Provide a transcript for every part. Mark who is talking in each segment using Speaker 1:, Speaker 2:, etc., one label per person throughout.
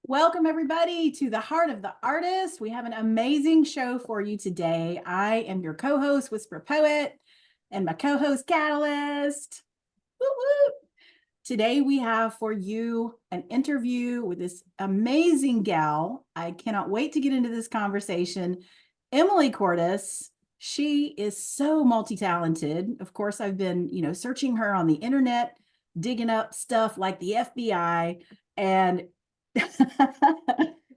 Speaker 1: Welcome, everybody, to the Heart of the Artist. We have an amazing show for you today. I am your co-host, Whisper Poet, and my co-host, Catalyst. Woo woo. Today, we have for you an interview with this amazing gal. I cannot wait to get into this conversation. Emily Cordes. She is so multi-talented. Of course, I've been, searching her on the internet, digging up stuff like the FBI, and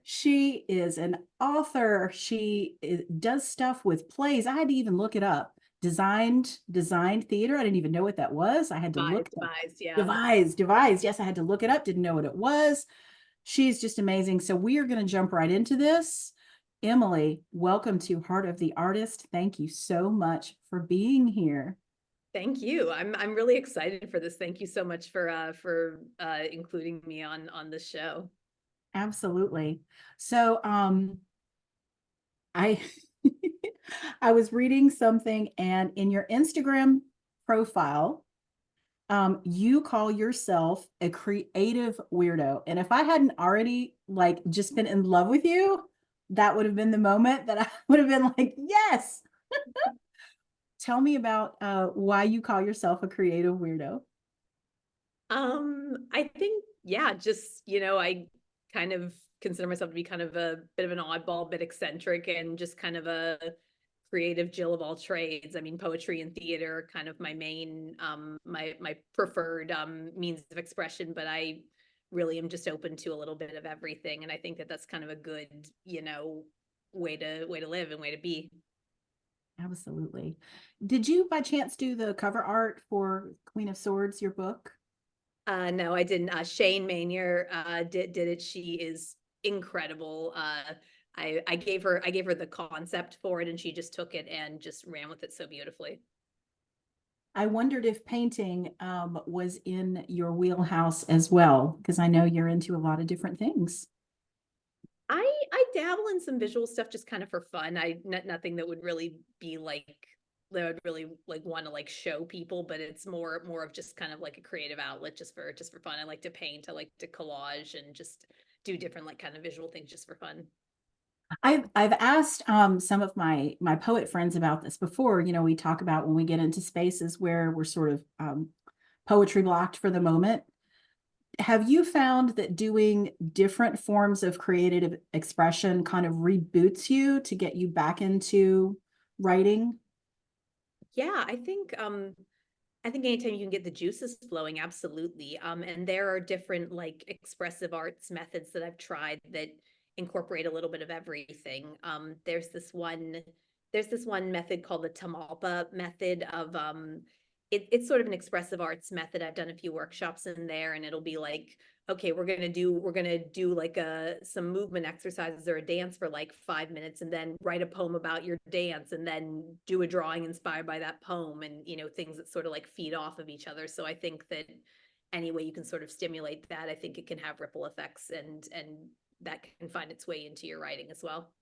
Speaker 1: she is an author. Does stuff with plays. I had to even look it up. Designed theater. I didn't even know what that was. I had to look it up.
Speaker 2: Devised, yeah.
Speaker 1: Devised. Yes, I had to look it up. Didn't know what it was. She's just amazing. So we are going to jump right into this. Emily, welcome to Heart of the Artist. Thank you so much for being here.
Speaker 2: Thank you. I'm really excited for this. Thank you so much for including me on this show.
Speaker 1: Absolutely. So I I was reading something, and in your Instagram profile, you call yourself a creative weirdo. And if I hadn't already just been in love with you, that would have been the moment that I would have been like, yes. Tell me about why you call yourself a creative weirdo.
Speaker 2: I think, yeah, just, I kind of consider myself to be kind of a bit of an oddball, bit eccentric, and just kind of a creative Jill of all trades. I mean, poetry and theater are kind of my main, my preferred means of expression, but I really am just open to a little bit of everything. And I think that that's kind of a good, way to live and way to be.
Speaker 1: Absolutely. Did you by chance do the cover art for Queen of Swords, your book?
Speaker 2: No, I didn't. Shane Manier did it. She is incredible. I gave her the concept for it, and she just took it and just ran with it so beautifully.
Speaker 1: I wondered if painting was in your wheelhouse as well, because I know you're into a lot of different things.
Speaker 2: I dabble in some visual stuff just kind of for fun. Nothing that would really be like that I would really like want to like show people, but it's more of just kind of like a creative outlet just for fun. I like to paint, I like to collage and just do different like kind of visual things just for fun.
Speaker 1: I've asked some of my poet friends about this before. We talk about when we get into spaces where we're sort of poetry blocked for the moment. Have you found that doing different forms of creative expression kind of reboots you to get you back into writing?
Speaker 2: Yeah, I think anytime you can get the juices flowing, absolutely. And there are different like expressive arts methods that I've tried that incorporate a little bit of everything. There's this one method called the TAMALPA method of it's sort of an expressive arts method. I've done a few workshops in there, and it'll be like, okay, we're gonna do like some movement exercises or a dance for like 5 minutes, and then write a poem about your dance, and then do a drawing inspired by that poem, and things that sort of like feed off of each other. So I think that any way you can sort of stimulate that, I think it can have ripple effects, and that can find its way into your writing as well.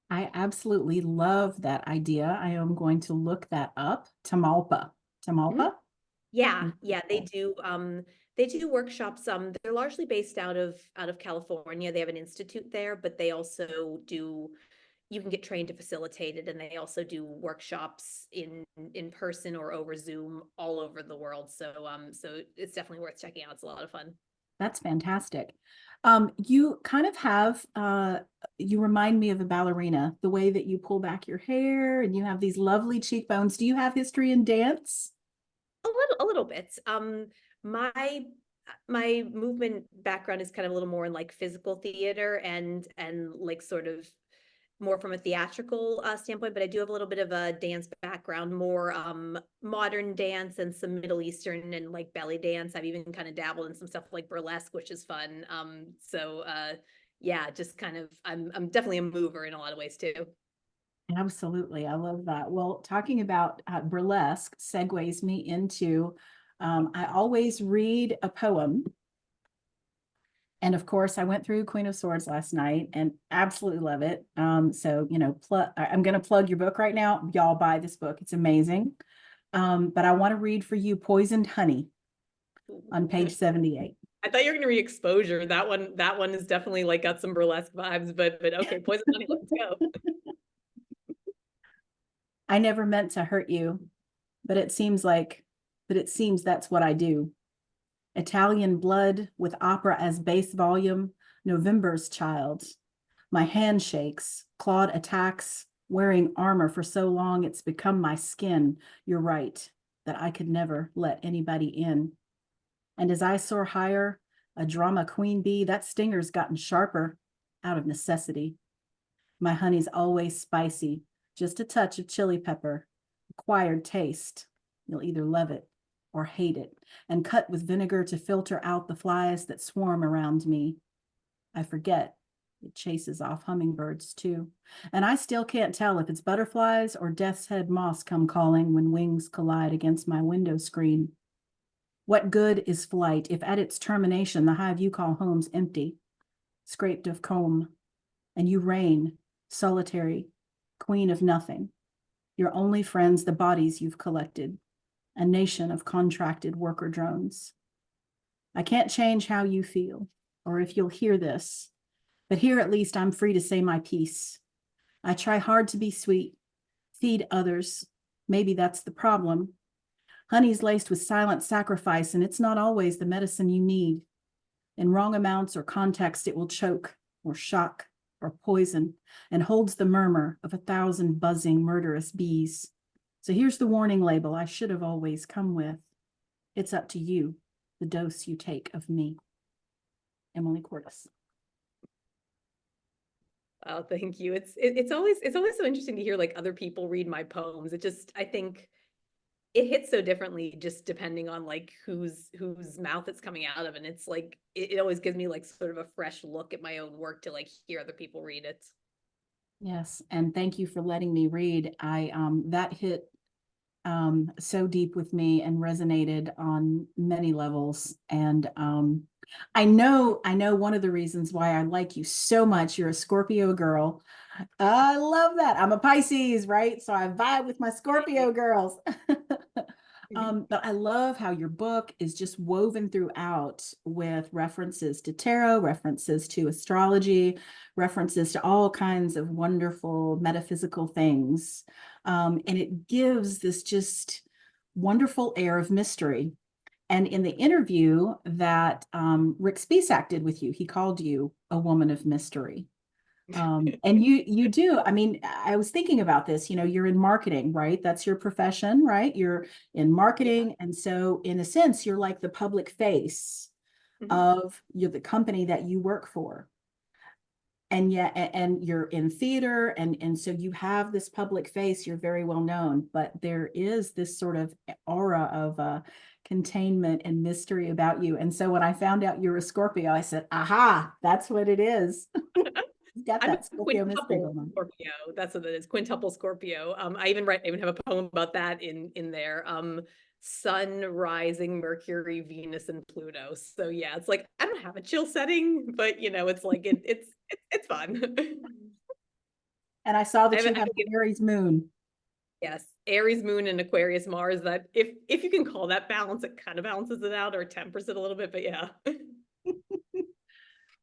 Speaker 1: I absolutely love that idea. I am going to look that up. Tamalpa.
Speaker 2: Mhm.
Speaker 1: Tamalpa?
Speaker 2: Yeah, they do workshops. They're largely based out of California. They have an institute there, but they also do, you can get trained to facilitate it, and they also do workshops in person or over Zoom all over the world. So it's definitely worth checking out. It's a lot of fun.
Speaker 1: That's fantastic. You kind of have, you remind me of a ballerina, the way that you pull back your hair and you have these lovely cheekbones. Do you have history in dance?
Speaker 2: A little bit. My my movement background is kind of a little more in like physical theater and like sort of more from a theatrical standpoint, but I do have a little bit of a dance background, more modern dance and some Middle Eastern and like belly dance. I've even kind of dabbled in some stuff like burlesque, which is fun. Yeah, just kind of I'm definitely a mover in a lot of ways too.
Speaker 1: Absolutely. I love that. Well, talking about burlesque segues me into, I always read a poem. And of course, I went through Queen of Swords last night and absolutely love it. So, I'm going to plug your book right now. Y'all buy this book. It's amazing. But I want to read for you Poisoned Honey on page 78.
Speaker 2: I thought you were gonna read Exposure. That one is definitely like got some burlesque vibes, but okay, Poison Honey, let's go.
Speaker 1: I never meant to hurt you, but it seems that's what I do. Italian blood with opera as base volume, November's child. My hand shakes, clawed attacks, wearing armor for so long it's become my skin. You're right, that I could never let anybody in. And as I soar higher, a drama queen bee, that stinger's gotten sharper out of necessity. My honey's always spicy, just a touch of chili pepper, acquired taste. You'll either love it or hate it, and cut with vinegar to filter out the flies that swarm around me. I forget. It chases off hummingbirds too. And I still can't tell if it's butterflies or death's head moths come calling when wings collide against my window screen. What good is flight if at its termination the hive you call home's empty, scraped of comb, and you reign, solitary, queen of nothing. Your only friends the bodies you've collected, a nation of contracted worker drones. I can't change how you feel, or if you'll hear this, but here at least I'm free to say my piece. I try hard to be sweet, feed others. Maybe that's the problem. Honey's laced with silent sacrifice, and it's not always the medicine you need. In wrong amounts or context, it will choke or shock or poison and holds the murmur of 1,000 buzzing, murderous bees. So here's the warning label I should have always come with. It's up to you, the dose you take of me. Emily Cordes.
Speaker 2: Oh, thank you. It's always so interesting to hear like other people read my poems. I think it hits so differently just depending on like whose mouth it's coming out of. And it's like it always gives me like sort of a fresh look at my own work to like hear other people read it.
Speaker 1: Yes, and thank you for letting me read. That hit so deep with me and resonated on many levels. And I know one of the reasons why I like you so much. You're a Scorpio girl. I love that. I'm a Pisces, right? So I vibe with my Scorpio girls. But I love how your book is just woven throughout with references to tarot, references to astrology, references to all kinds of wonderful metaphysical things. And it gives this just wonderful air of mystery. And in the interview that Rick Spisak did with you, he called you a woman of mystery. And you do. I mean, I was thinking about this, you're in marketing, right? That's your profession, right? You're in marketing.
Speaker 2: Yeah.
Speaker 1: And so in a sense, you're like the public face of the company that you work for. And yet, and you're in theater, and so you have this public face, you're very well known, but there is this sort of aura of containment and mystery about you. And so when I found out you were a Scorpio, I said, aha, that's what it is. Got
Speaker 2: I'm a
Speaker 1: that Scorpio mystery
Speaker 2: quintuple
Speaker 1: going on.
Speaker 2: Scorpio. That's what it is. Quintuple Scorpio. I even have a poem about that in there. Sun, rising, Mercury, Venus, and Pluto. So yeah, it's like I don't have a chill setting, but it's like it's fun.
Speaker 1: And I saw
Speaker 2: I
Speaker 1: that
Speaker 2: have,
Speaker 1: you
Speaker 2: I
Speaker 1: have
Speaker 2: have
Speaker 1: Aries moon.
Speaker 2: yes, Aries moon and Aquarius Mars. That if you can call that balance, it kind of balances it out or tempers it a little bit. But yeah.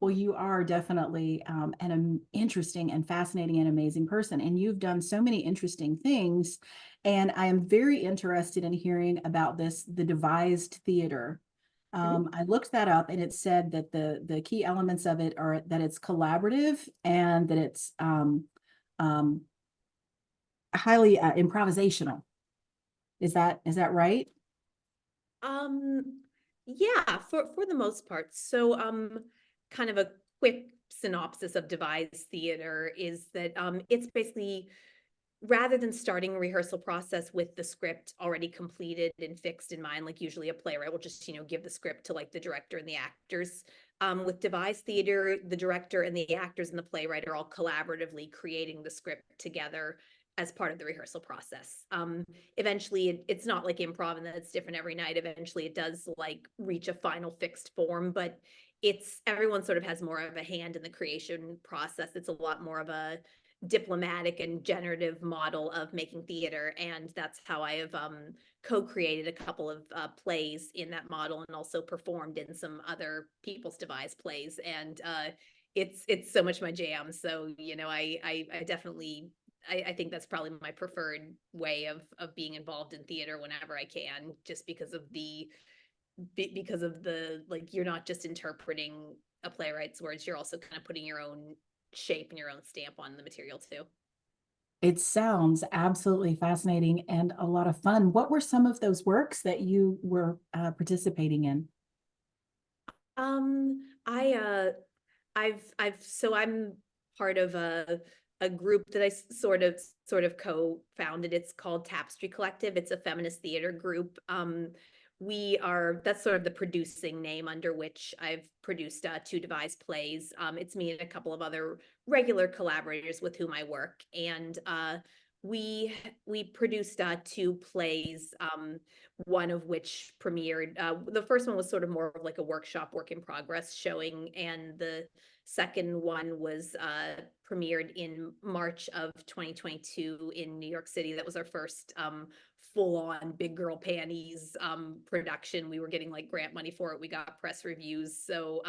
Speaker 1: Well, you are definitely an interesting and fascinating and amazing person. And you've done so many interesting things. And I am very interested in hearing about the devised theater. I looked that up and it said that the key elements of it are that it's collaborative and that it's um, highly improvisational. Is that right?
Speaker 2: Yeah, for the most part. So, kind of a quick synopsis of devised theater is that it's basically rather than starting a rehearsal process with the script already completed and fixed in mind, like usually a playwright will just, give the script to like the director and the actors. With devised theater, the director and the actors and the playwright are all collaboratively creating the script together as part of the rehearsal process. Eventually, it's not like improv and that it's different every night. Eventually, it does like reach a final fixed form, but everyone sort of has more of a hand in the creation process. It's a lot more of a diplomatic and generative model of making theater, and that's how I have co-created a couple of plays in that model and also performed in some other people's devised plays. And it's so much my jam. So, you know, I definitely, I think that's probably my preferred way of being involved in theater whenever I can, just because of the like, you're not just interpreting a playwright's words, you're also kind of putting your own shape and your own stamp on the material too.
Speaker 1: It sounds absolutely fascinating and a lot of fun. What were some of those works that you were participating in?
Speaker 2: I so I'm part of a group that I sort of co-founded. It's called Tapestry Collective. It's a feminist theater group. That's sort of the producing name under which I've produced two devised plays. It's me and a couple of other regular collaborators with whom I work, and we produced two plays, one of which premiered. The first one was sort of more of like a workshop work in progress showing, and the second one was premiered in March of 2022 in New York City. That was our first full-on big girl panties production. We were getting like grant money for it. We got press reviews. So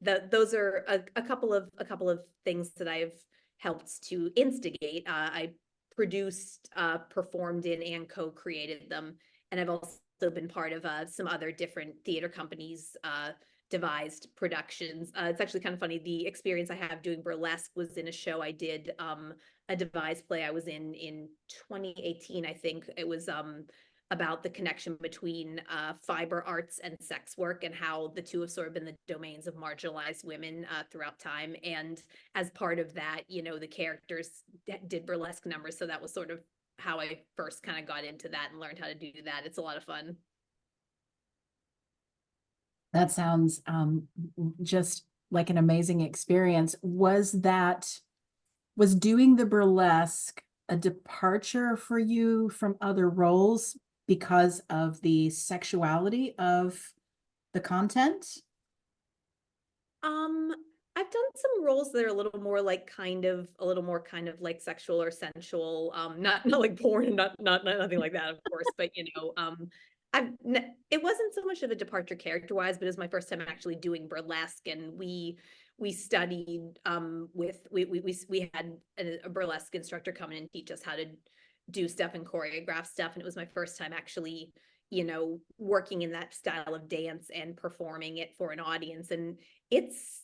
Speaker 2: those are a couple of things that I've helped to instigate. I produced, performed in, and co-created them. And I've also been part of some other different theater companies' devised productions. It's actually kind of funny. The experience I have doing burlesque was in a show I did, a devised play I was in 2018, I think. It was about the connection between fiber arts and sex work, and how the two have sort of been the domains of marginalized women throughout time. And as part of that, you know, the characters did burlesque numbers. So that was sort of how I first kind of got into that and learned how to do that. It's a lot of fun.
Speaker 1: That sounds just like an amazing experience. Was doing the burlesque a departure for you from other roles because of the sexuality of the content?
Speaker 2: I've done some roles that are a little more like a little more kind of like sexual or sensual, not like porn, not nothing like that, of course, but you know, it wasn't so much of a departure character wise, but it was my first time actually doing burlesque, and we studied we had a burlesque instructor come in and teach us how to do stuff and choreograph stuff, and it was my first time actually, you know, working in that style of dance and performing it for an audience. And it's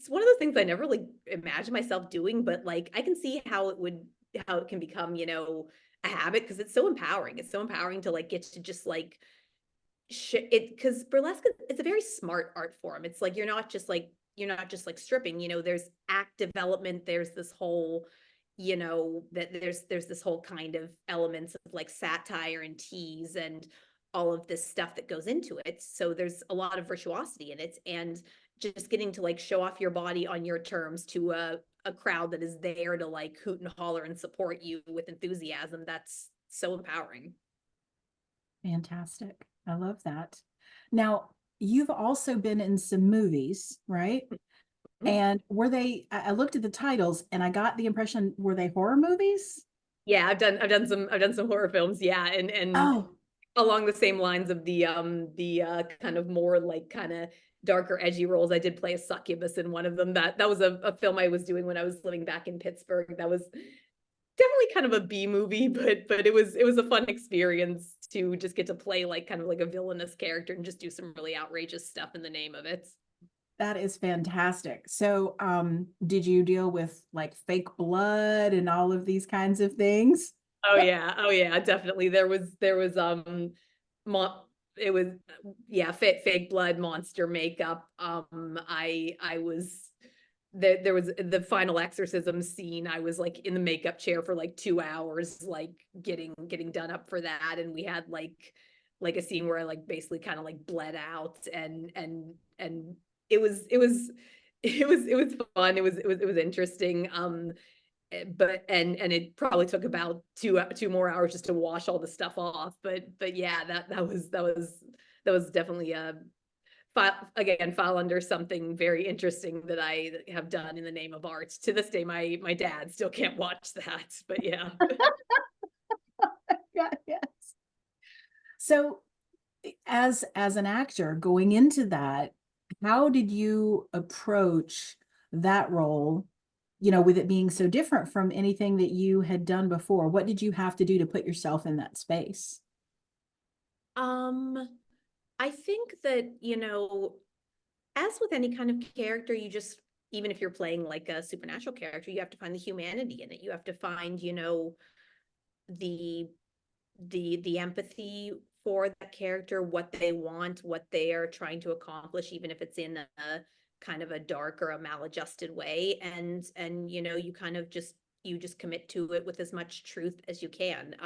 Speaker 2: one of those things I never really imagined myself doing, but like I can see how it can become, you know, a habit, because it's so empowering. It's so empowering to like get to just like it, because burlesque, it's a very smart art form. It's like you're not just like stripping, you know, there's act development, there's this whole, you know, that there's this whole kind of elements of like satire and tease and all of this stuff that goes into it. So there's a lot of virtuosity in it, and just getting to like show off your body on your terms to a crowd that is there to like hoot and holler and support you with enthusiasm, that's so empowering.
Speaker 1: Fantastic. I love that. Now, you've also been in some movies, right? And were they, I looked at the titles and I got the impression, were they horror movies?
Speaker 2: Yeah, I've done some horror films, yeah, and
Speaker 1: Oh,
Speaker 2: along the same lines of the kind of more like kind of darker edgy roles. I did play a succubus in one of them. That was a film I was doing when I was living back in Pittsburgh. That was definitely kind of a B movie, but it was a fun experience to just get to play like kind of like a villainous character and just do some really outrageous stuff in the name of it.
Speaker 1: that is fantastic. So, did you deal with like fake blood and all of these kinds of things?
Speaker 2: Oh yeah, definitely. There was mo it was, yeah, fake blood, monster makeup. I was there was the final exorcism scene. I was like in the makeup chair for like 2 hours, like getting done up for that. And we had like a scene where I like basically kind of like bled out, and it was it was fun. It was interesting. But and it probably took about two more hours just to wash all the stuff off. But yeah, that was definitely a file under something very interesting that I have done in the name of art. To this day, my dad still can't watch that. But yeah.
Speaker 1: Yeah, yes. So as an actor going into that, how did you approach that role, with it being so different from anything that you had done before? What did you have to do to put yourself in that space?
Speaker 2: Um, I think that, as with any kind of character, you just, even if you're playing like a supernatural character, you have to find the humanity in it. You have to find, the the empathy for that character, what they want, what they are trying to accomplish, even if it's in a kind of a dark or a maladjusted way. And you kind of just commit to it with as much truth as you can.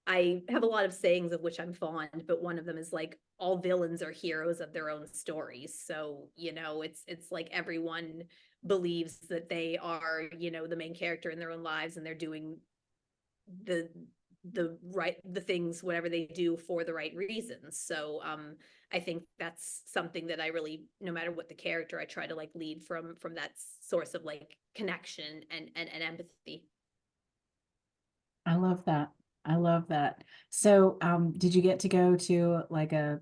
Speaker 2: I have a lot of sayings of which I'm fond, but one of them is like all villains are heroes of their own stories. So, it's like everyone believes that they are, the main character in their own lives, and they're doing the the things, whatever they do, for the right reasons. So I think that's something that I really, no matter what the character, I try to like lead from that source of like connection and empathy.
Speaker 1: I love that. I love that. So, did you get to go to like an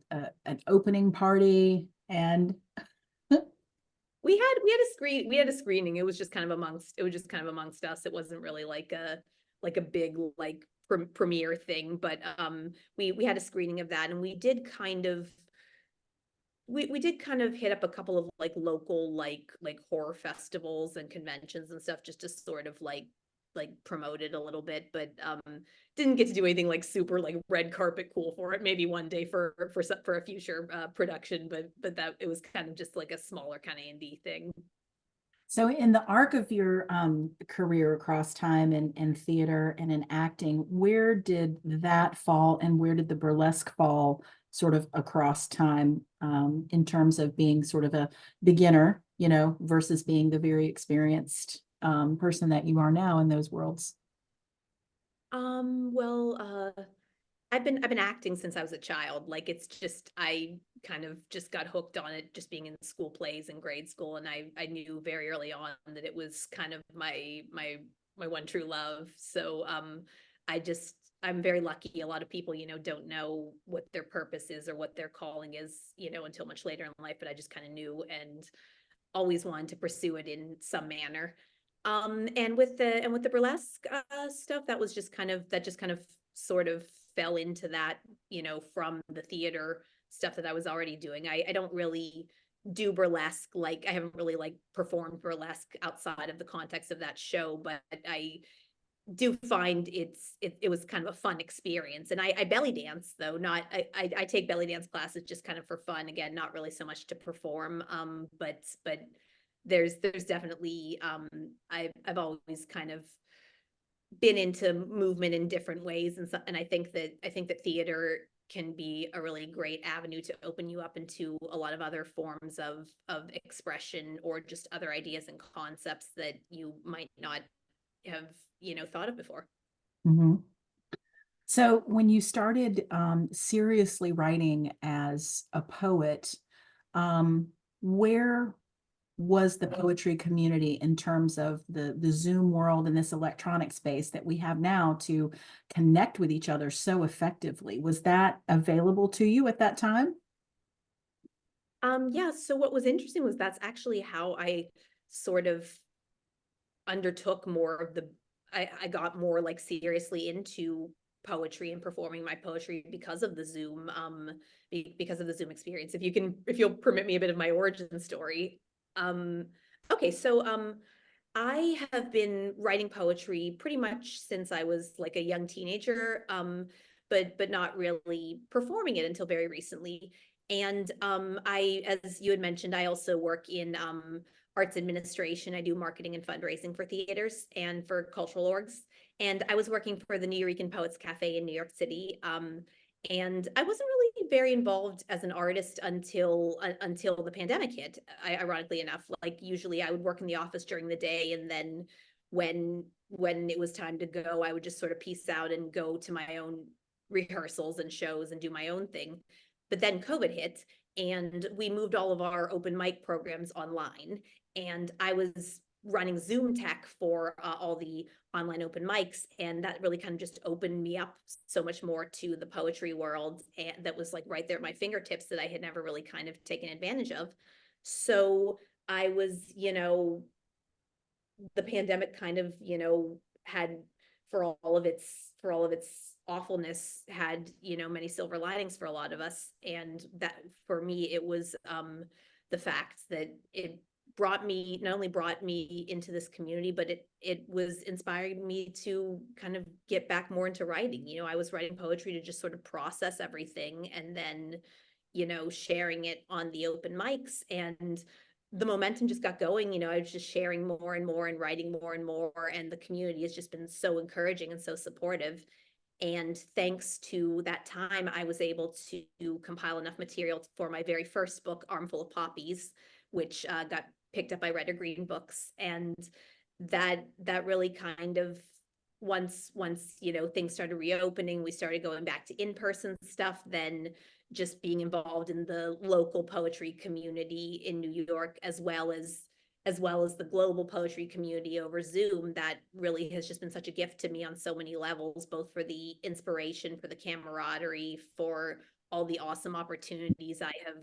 Speaker 1: opening party and
Speaker 2: We had a screening. It was just kind of amongst us. It wasn't really like a big like premiere thing, but we had a screening of that, and we did kind of hit up a couple of like local like horror festivals and conventions and stuff, just to sort of like promote it a little bit, but didn't get to do anything like super like red carpet cool for it. Maybe one day for a future production, but that it was kind of just like a smaller kind of indie thing.
Speaker 1: so in the arc of your career across time and theater and in acting, where did that fall and where did the burlesque fall sort of across time, in terms of being sort of a beginner, versus being the very experienced person that you are now in those worlds?
Speaker 2: Well, I've been acting since I was a child. Like it's just I kind of just got hooked on it just being in school plays in grade school, and I knew very early on that it was kind of my one true love. So I'm very lucky. A lot of people, don't know what their purpose is or what their calling is, until much later in life, but I just kind of knew and always wanted to pursue it in some manner. And with the burlesque stuff, that just kind of sort of fell into that, from the theater stuff that I was already doing. I don't really do burlesque, like I haven't really like performed burlesque outside of the context of that show, but I do find it was kind of a fun experience. And I belly dance, though, not I take belly dance classes just kind of for fun, again, not really so much to perform. But there's definitely I've always kind of been into movement in different ways, and I think that theater can be a really great avenue to open you up into a lot of other forms of expression, or just other ideas and concepts that you might not have, thought of before.
Speaker 1: Mhm. So when you started seriously writing as a poet, where was the poetry community in terms of the Zoom world and this electronic space that we have now to connect with each other so effectively? Was that available to you at that time?
Speaker 2: Yeah, so what was interesting was that's actually how I sort of undertook more of I got more like seriously into poetry and performing my poetry because of the Zoom, because of the Zoom experience. If you'll permit me a bit of my origin story. Um, okay, so I have been writing poetry pretty much since I was like a young teenager, but not really performing it until very recently. And as you had mentioned, I also work in arts administration. I do marketing and fundraising for theaters and for cultural orgs. And I was working for the New Eurekan Poets Cafe in New York City. And I wasn't really very involved as an artist until the pandemic hit. Ironically enough, like usually I would work in the office during the day, and then when it was time to go, I would just sort of peace out and go to my own rehearsals and shows and do my own thing. But then COVID hit, and we moved all of our open mic programs online. And I was running Zoom tech for all the online open mics, and that really kind of just opened me up so much more to the poetry world, and that was like right there at my fingertips that I had never really kind of taken advantage of. So I was, the pandemic kind of, had, for all of its awfulness, had, many silver linings for a lot of us. And that, for me, it was the fact that it not only brought me into this community, but it was inspiring me to kind of get back more into writing. I was writing poetry to just sort of process everything, and then, sharing it on the open mics, and the momentum just got going. I was just sharing more and more and writing more and more, and the community has just been so encouraging and so supportive. And thanks to that time, I was able to compile enough material for my very first book, Armful of Poppies, which got picked up by Red or Green Books. And that really kind of, once things started reopening, we started going back to in-person stuff, then just being involved in the local poetry community in New York, as well as the global poetry community over Zoom. That really has just been such a gift to me on so many levels, both for the inspiration, for the camaraderie, for all the awesome opportunities I have,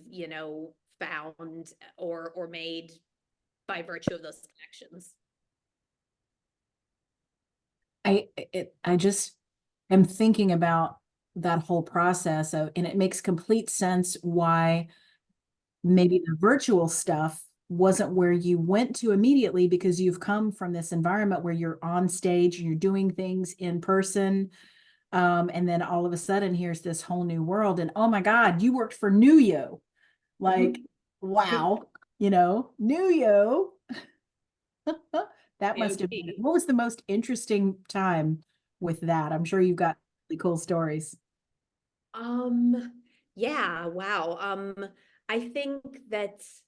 Speaker 2: found or made by virtue of those connections.
Speaker 1: I just am thinking about that whole process of, and it makes complete sense why maybe the virtual stuff wasn't where you went to immediately, because you've come from this environment where you're on stage and you're doing things in person. And then all of a sudden here's this whole new world, and oh my God, you worked for New Yo. Like, wow, New Yo. That must have been, what was the most interesting time with that? I'm sure you've got really cool stories.
Speaker 2: Yeah, wow. I think that's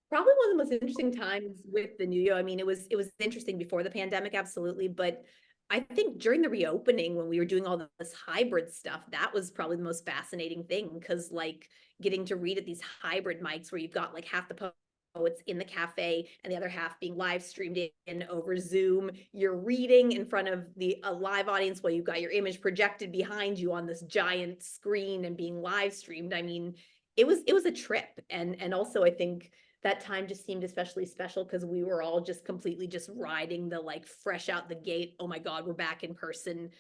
Speaker 2: probably one of the most interesting times with the New Year. I mean, it was interesting before the pandemic, absolutely, but I think during the reopening, when we were doing all this hybrid stuff, that was probably the most fascinating thing, because like getting to read at these hybrid mics where you've got like half the poets in the cafe and the other half being live streamed in over Zoom. You're reading in front of a live audience while you've got your image projected behind you on this giant screen and being live streamed. I mean, it was a trip. And also I think that time just seemed especially special because we were all just completely just riding the like fresh out the gate, oh my God, we're back in person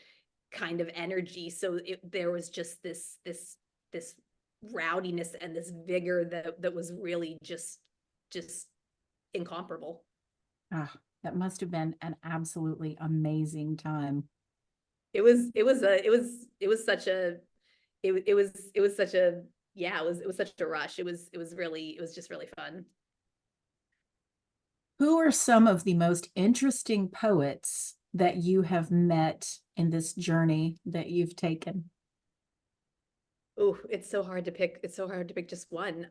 Speaker 2: kind of energy. So there was just this rowdiness and this vigor that was really just incomparable.
Speaker 1: Ah, that must have been an absolutely amazing time.
Speaker 2: It was such a it was such a yeah, it was such a rush. It was just really fun.
Speaker 1: Who are some of the most interesting poets that you have met in this journey that you've taken?
Speaker 2: Oh, it's so hard to pick. It's so hard to pick just one.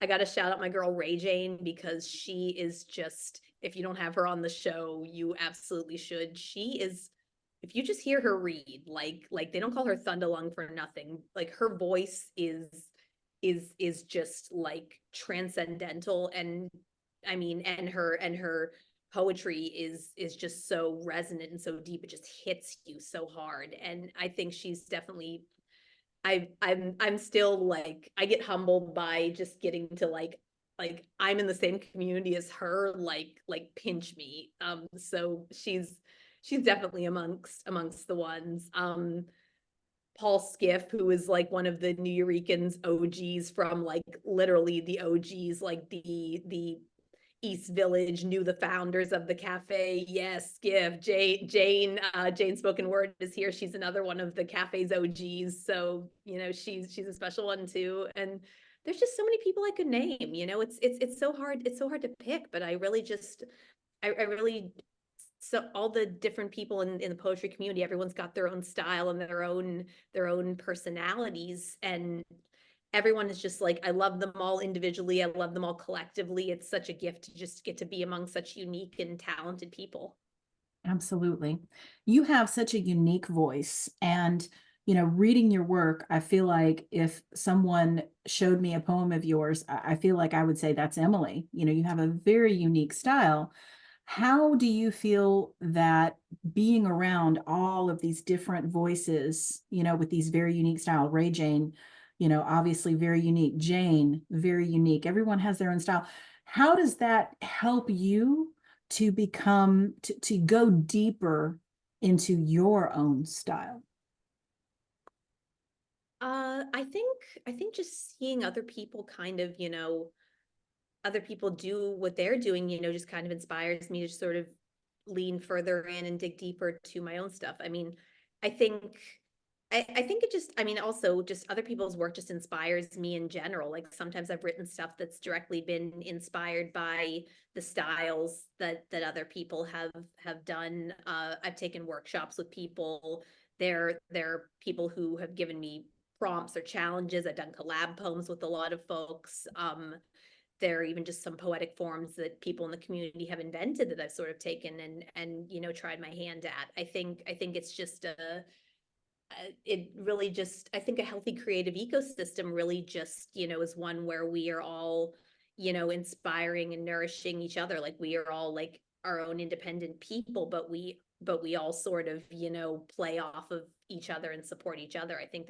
Speaker 2: I got to shout out my girl Ray Jane, because she is just, if you don't have her on the show, you absolutely should. She is, if you just hear her read, like they don't call her Thunderlung for nothing. Like her voice is just like transcendental. And I mean, and her poetry is just so resonant and so deep. It just hits you so hard. And I think she's definitely, I'm still like, I get humbled by just getting to like I'm in the same community as her, like pinch me. So she's definitely amongst the ones. Paul Skiff, who is like one of the New Yorkers OGs, from like literally the OGs, like the East Village, knew the founders of the cafe. Yes, Skiff. Jane Spoken Word is here. She's another one of the cafe's OGs. So, she's a special one too. And there's just so many people I could name. It's so hard. It's so hard to pick, but I really just I really so all the different people in the poetry community, everyone's got their own style and their own personalities, and everyone is just like, I love them all individually, I love them all collectively. It's such a gift to just get to be among such unique and talented people.
Speaker 1: Absolutely. You have such a unique voice, and reading your work, I feel like if someone showed me a poem of yours, I feel like I would say that's Emily. You have a very unique style. how do you feel that being around all of these different voices, with these very unique style, Ray Jane, obviously very unique, Jane, very unique, everyone has their own style. How does that help you to become, to go deeper into your own style?
Speaker 2: I think just seeing other people kind of, other people do what they're doing, just kind of inspires me to sort of lean further in and dig deeper to my own stuff. I mean, I think I think it just, I mean, also just other people's work just inspires me in general. Like sometimes I've written stuff that's directly been inspired by the styles that other people have done. I've taken workshops with people. They're people who have given me prompts or challenges. I've done collab poems with a lot of folks. There are even just some poetic forms that people in the community have invented that I've sort of taken and tried my hand at. I think it's just it really just, I think a healthy creative ecosystem really just, is one where we are all, inspiring and nourishing each other. Like we are all like our own independent people, but we all sort of, play off of each other and support each other. I think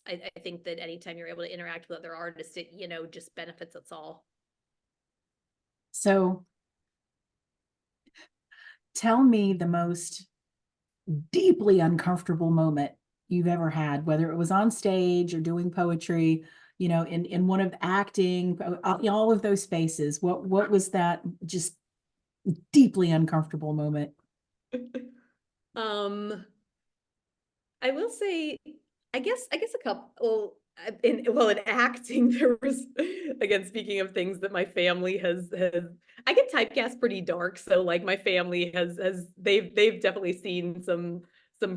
Speaker 2: I think that anytime you're able to interact with other artists, it, just benefits us all.
Speaker 1: So tell me the most deeply uncomfortable moment you've ever had, whether it was on stage or doing poetry, in one of acting, all of those spaces. What was that just deeply uncomfortable moment?
Speaker 2: Um, I will say, I guess a couple in acting there was, again, speaking of things that my family has I get typecast pretty dark, so like my family has they've definitely seen some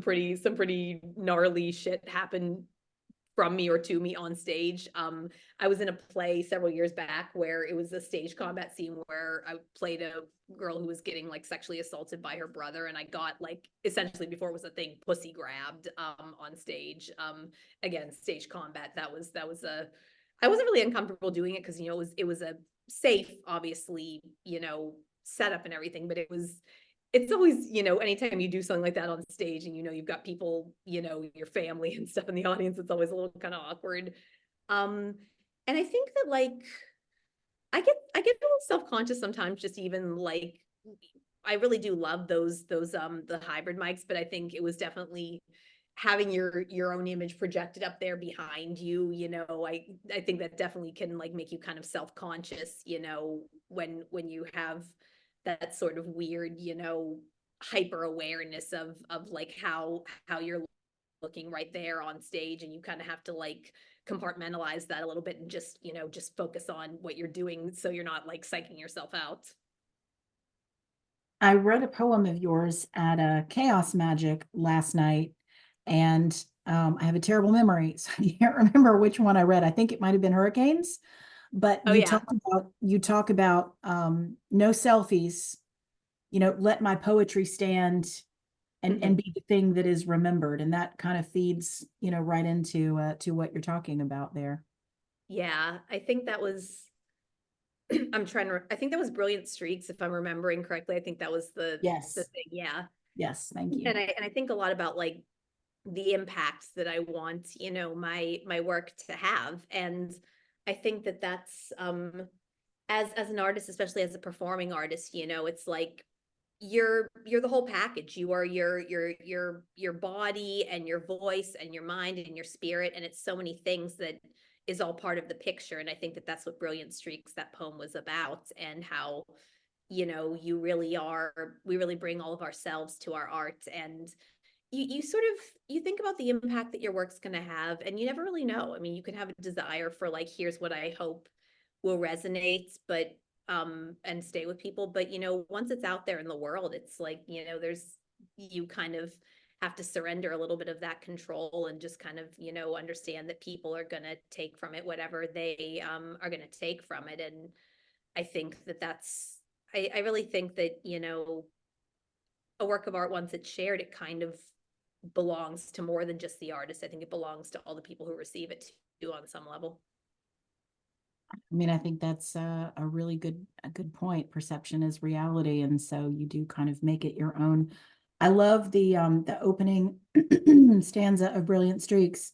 Speaker 2: pretty gnarly shit happen from me or to me on stage. I was in a play several years back where it was a stage combat scene where I played a girl who was getting like sexually assaulted by her brother, and I got like essentially before it was a thing, pussy grabbed on stage. Again, stage combat. That was a I wasn't really uncomfortable doing it because it was a safe, obviously, setup and everything, but it's always, anytime you do something like that on stage and you've got people, your family and stuff in the audience, it's always a little kind of awkward. Um, and I think that like I get a little self-conscious sometimes, just even like I really do love those the hybrid mics, but I think it was definitely having your own image projected up there behind you, I think that definitely can like make you kind of self-conscious, when you have that sort of weird, hyper awareness of like how you're looking right there on stage, and you kind of have to like compartmentalize that a little bit and just focus on what you're doing so you're not like psyching yourself out.
Speaker 1: I read a poem of yours at a Chaos Magic last night, and I have a terrible memory, so I can't remember which one I read. I think it might have been Hurricanes, but
Speaker 2: Oh yeah.
Speaker 1: you talk about no selfies, let my poetry stand and
Speaker 2: Mhm.
Speaker 1: be the thing that is remembered, and that kind of feeds, right into to what you're talking about there.
Speaker 2: Yeah, I think that was I think that was Brilliant Streaks, if I'm remembering correctly. I think that was the
Speaker 1: Yes,
Speaker 2: thing. Yeah.
Speaker 1: yes, thank you.
Speaker 2: And I think a lot about like the impacts that I want, my work to have. And I think that that's as an artist, especially as a performing artist, it's like you're the whole package. You are your body and your voice and your mind and your spirit, and it's so many things that is all part of the picture. And I think that that's what Brilliant Streaks, that poem, was about, and how we really bring all of ourselves to our art. And you sort of you think about the impact that your work's going to have, and you never really know. I mean, you can have a desire for like, here's what I hope will resonate, but and stay with people, but once it's out there in the world, it's like, you kind of have to surrender a little bit of that control and just kind of understand that people are going to take from it whatever they are going to take from it. And I think that I really think that a work of art, once it's shared, it kind of belongs to more than just the artist. I think it belongs to all the people who receive it too, on some level.
Speaker 1: I mean, I think that's a really good point. Perception is reality, and so you do kind of make it your own. I love the opening stanza of Brilliant Streaks.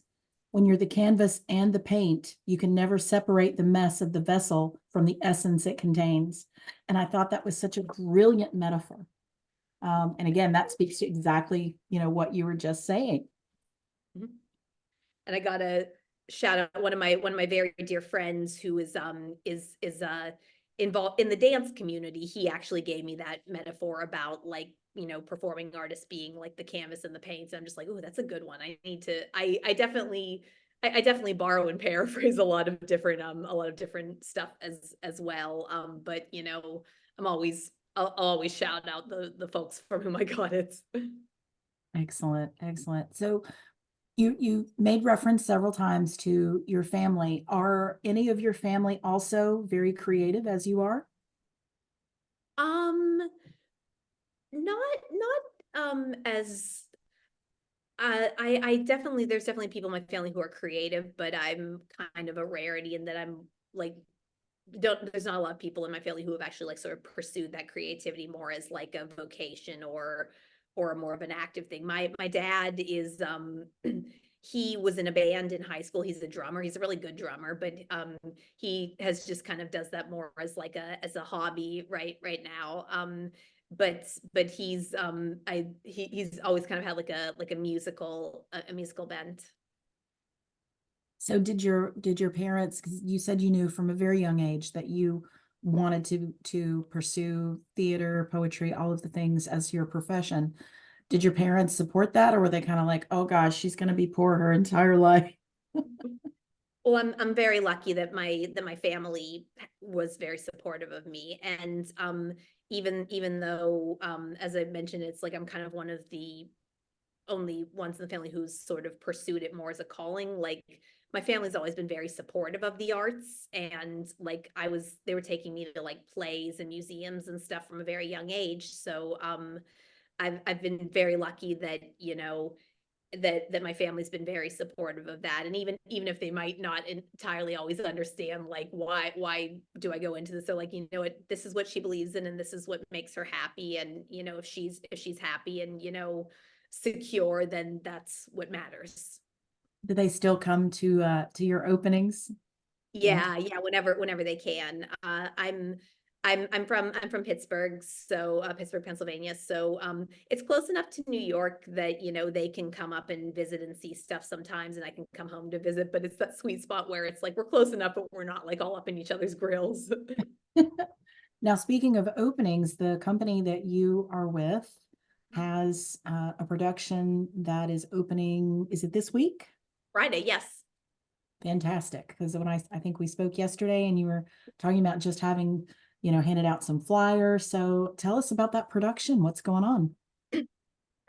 Speaker 1: When you're the canvas and the paint, you can never separate the mess of the vessel from the essence it contains. And I thought that was such a brilliant metaphor. And again, that speaks to exactly, what you were just saying.
Speaker 2: Mhm. And I gotta shout out one of my very dear friends who is involved in the dance community. He actually gave me that metaphor about like, performing artists being like the canvas and the paints. I'm just like, oh, that's a good one. I definitely borrow and paraphrase a lot of different stuff as well. But I'll always shout out the folks from whom I got it.
Speaker 1: Excellent, excellent. So you made reference several times to your family. Are any of your family also very creative as you are?
Speaker 2: Um, not as I definitely there's definitely people in my family who are creative, but I'm kind of a rarity in that I'm like don't there's not a lot of people in my family who have actually like sort of pursued that creativity more as like a vocation or more of an active thing. My dad is he was in a band in high school. He's a drummer. He's a really good drummer, but he has just kind of does that more as like a hobby right now. But he's always kind of had like a musical bent.
Speaker 1: So did your parents, because you said you knew from a very young age that you wanted to pursue theater, poetry, all of the things as your profession. Did your parents support that, or were they kind of like, oh gosh, she's going to be poor her entire life?
Speaker 2: Well, I'm very lucky that my family was very supportive of me, and even though as I mentioned, it's like I'm kind of one of the only ones in the family who's sort of pursued it more as a calling. Like my family's always been very supportive of the arts, and like they were taking me to like plays and museums and stuff from a very young age. So I've been very lucky that that my family's been very supportive of that, and even if they might not entirely always understand like why do I go into this, so like what this is what she believes in and this is what makes her happy, and if she's happy and secure, then that's what matters.
Speaker 1: Do they still come to your openings? Yeah.
Speaker 2: Yeah, whenever they can. I'm from Pittsburgh, so Pittsburgh, Pennsylvania. So it's close enough to New York that they can come up and visit and see stuff sometimes, and I can come home to visit. But it's that sweet spot where it's like we're close enough, but we're not like all up in each other's grills.
Speaker 1: Now, speaking of openings, the company that you are with has a production that is opening. Is it this week?
Speaker 2: Friday, yes.
Speaker 1: Fantastic. Because when I think we spoke yesterday and you were talking about just having, handed out some flyers. So tell us about that production. What's going on?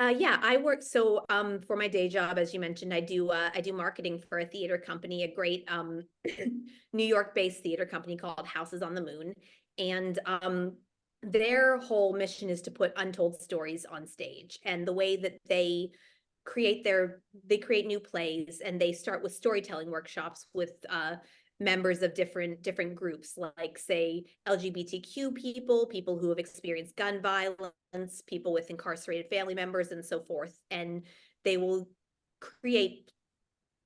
Speaker 2: Yeah, I work so for my day job, as you mentioned, I do marketing for a theater company, a great New York-based theater company called Houses on the Moon. And their whole mission is to put untold stories on stage. And the way that they create new plays, and they start with storytelling workshops with members of different groups, like say LGBTQ people who have experienced gun violence, people with incarcerated family members, and so forth. And they will create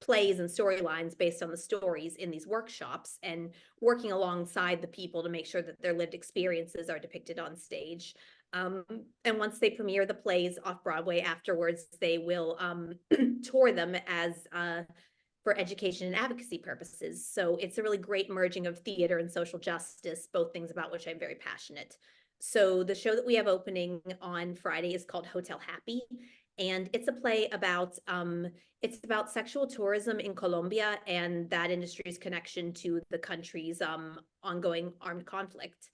Speaker 2: plays and storylines based on the stories in these workshops, and working alongside the people to make sure that their lived experiences are depicted on stage. And once they premiere the plays off Broadway, afterwards they will tour them as for education and advocacy purposes. So it's a really great merging of theater and social justice, both things about which I'm very passionate. So the show that we have opening on Friday is called Hotel Happy, and it's a play about sexual tourism in Colombia and that industry's connection to the country's ongoing armed conflict.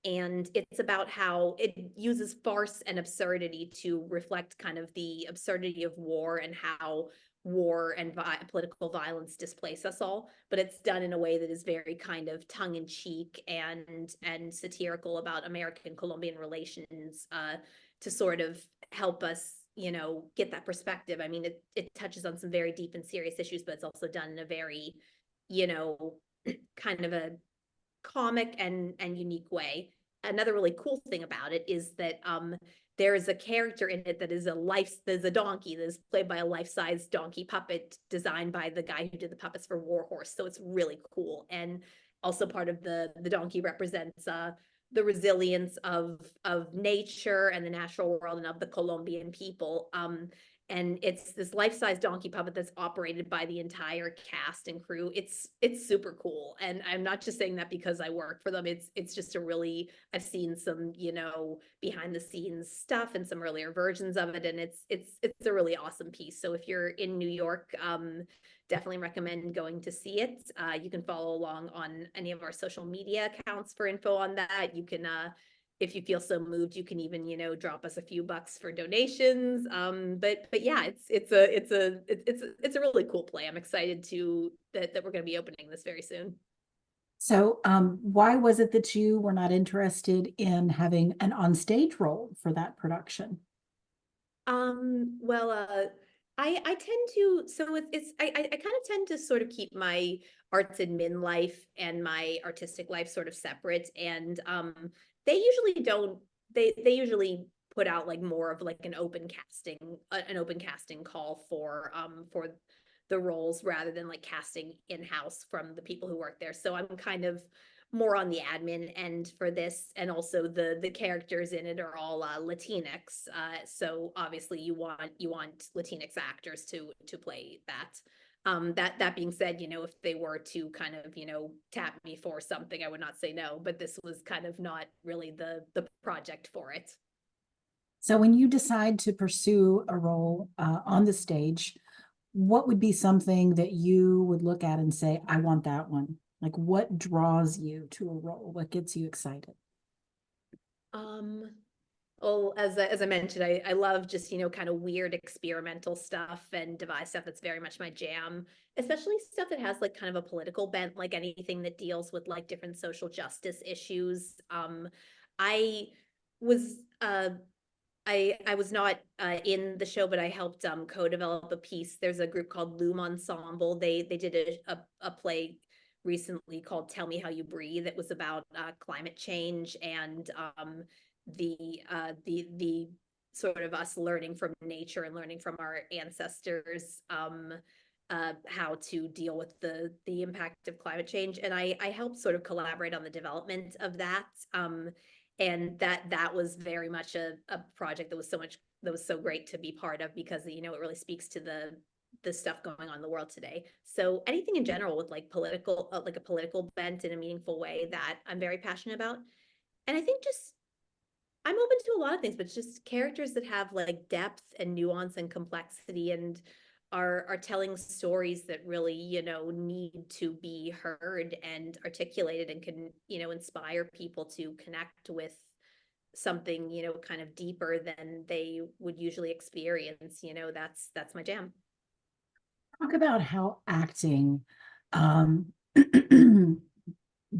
Speaker 2: And it's about how it uses farce and absurdity to reflect kind of the absurdity of war and how war and political violence displace us all, but it's done in a way that is very kind of tongue-in-cheek and satirical about American Colombian relations, to sort of help us get that perspective. I mean, it touches on some very deep and serious issues, but it's also done in a very you know kind of a comic and unique way. Another really cool thing about it is that there is a character in it that is there's a donkey that is played by a life-size donkey puppet designed by the guy who did the puppets for Warhorse. So it's really cool. And also part of the donkey represents the resilience of nature and the natural world and of the Colombian people. And it's this life-size donkey puppet that's operated by the entire cast and crew. It's super cool, and I'm not just saying that because I work for them. It's just a really, I've seen some, you know, behind the scenes stuff and some earlier versions of it, and it's a really awesome piece. So if you're in New York, definitely recommend going to see it. You can follow along on any of our social media accounts for info on that. You can if you feel so moved, you can even, you know, drop us a few bucks for donations. But yeah, it's a really cool play. I'm excited that we're going to be opening this very soon.
Speaker 1: So, why was it that you were not interested in having an onstage role for that production?
Speaker 2: Well, I tend to, so I kind of tend to sort of keep my arts admin life and my artistic life sort of separate. And they usually don't, they usually put out like more of like an open casting call for the roles rather than like casting in-house from the people who work there. So I'm kind of more on the admin end for this, and also the characters in it are all Latinx. So obviously you want Latinx actors to play that. That being said, you know, if they were to kind of, you know, tap me for something, I would not say no. But this was kind of not really the project for it.
Speaker 1: So, when you decide to pursue a role on the stage, what would be something that you would look at and say, I want that one? Like, what draws you to a role? What gets you excited?
Speaker 2: Um, Well, as I mentioned, I love just, you know, kind of weird experimental stuff and device stuff. That's very much my jam, especially stuff that has like kind of a political bent, like anything that deals with like different social justice issues. I was I was not in the show, but I helped co-develop a piece. There's a group called Loom Ensemble. They did a play recently called Tell Me How You Breathe. It was about climate change and the sort of us learning from nature and learning from our ancestors, how to deal with the impact of climate change. And I helped sort of collaborate on the development of that. And that was very much a project that was so great to be part of, because, you know, it really speaks to the stuff going on in the world today. So anything in general with like political, like a political bent in a meaningful way, that I'm very passionate about. And I think just I'm open to a lot of things, but just characters that have like depth and nuance and complexity and are telling stories that really, you know, need to be heard and articulated and can, you know, inspire people to connect with something, you know, kind of deeper than they would usually experience. You know, that's my jam.
Speaker 1: Talk about how acting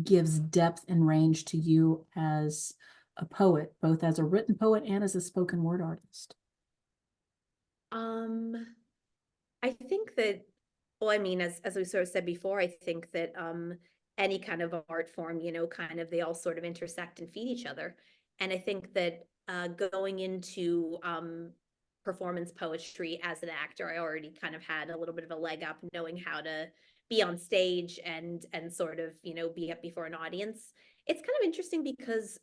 Speaker 1: gives depth and range to you as a poet, both as a written poet and as a spoken word artist.
Speaker 2: Um, I think that, well, I mean, as we sort of said before, I think that any kind of art form, you know, kind of they all sort of intersect and feed each other. And I think that going into performance poetry as an actor, I already kind of had a little bit of a leg up knowing how to be on stage and sort of, you know, be up before an audience. It's kind of interesting because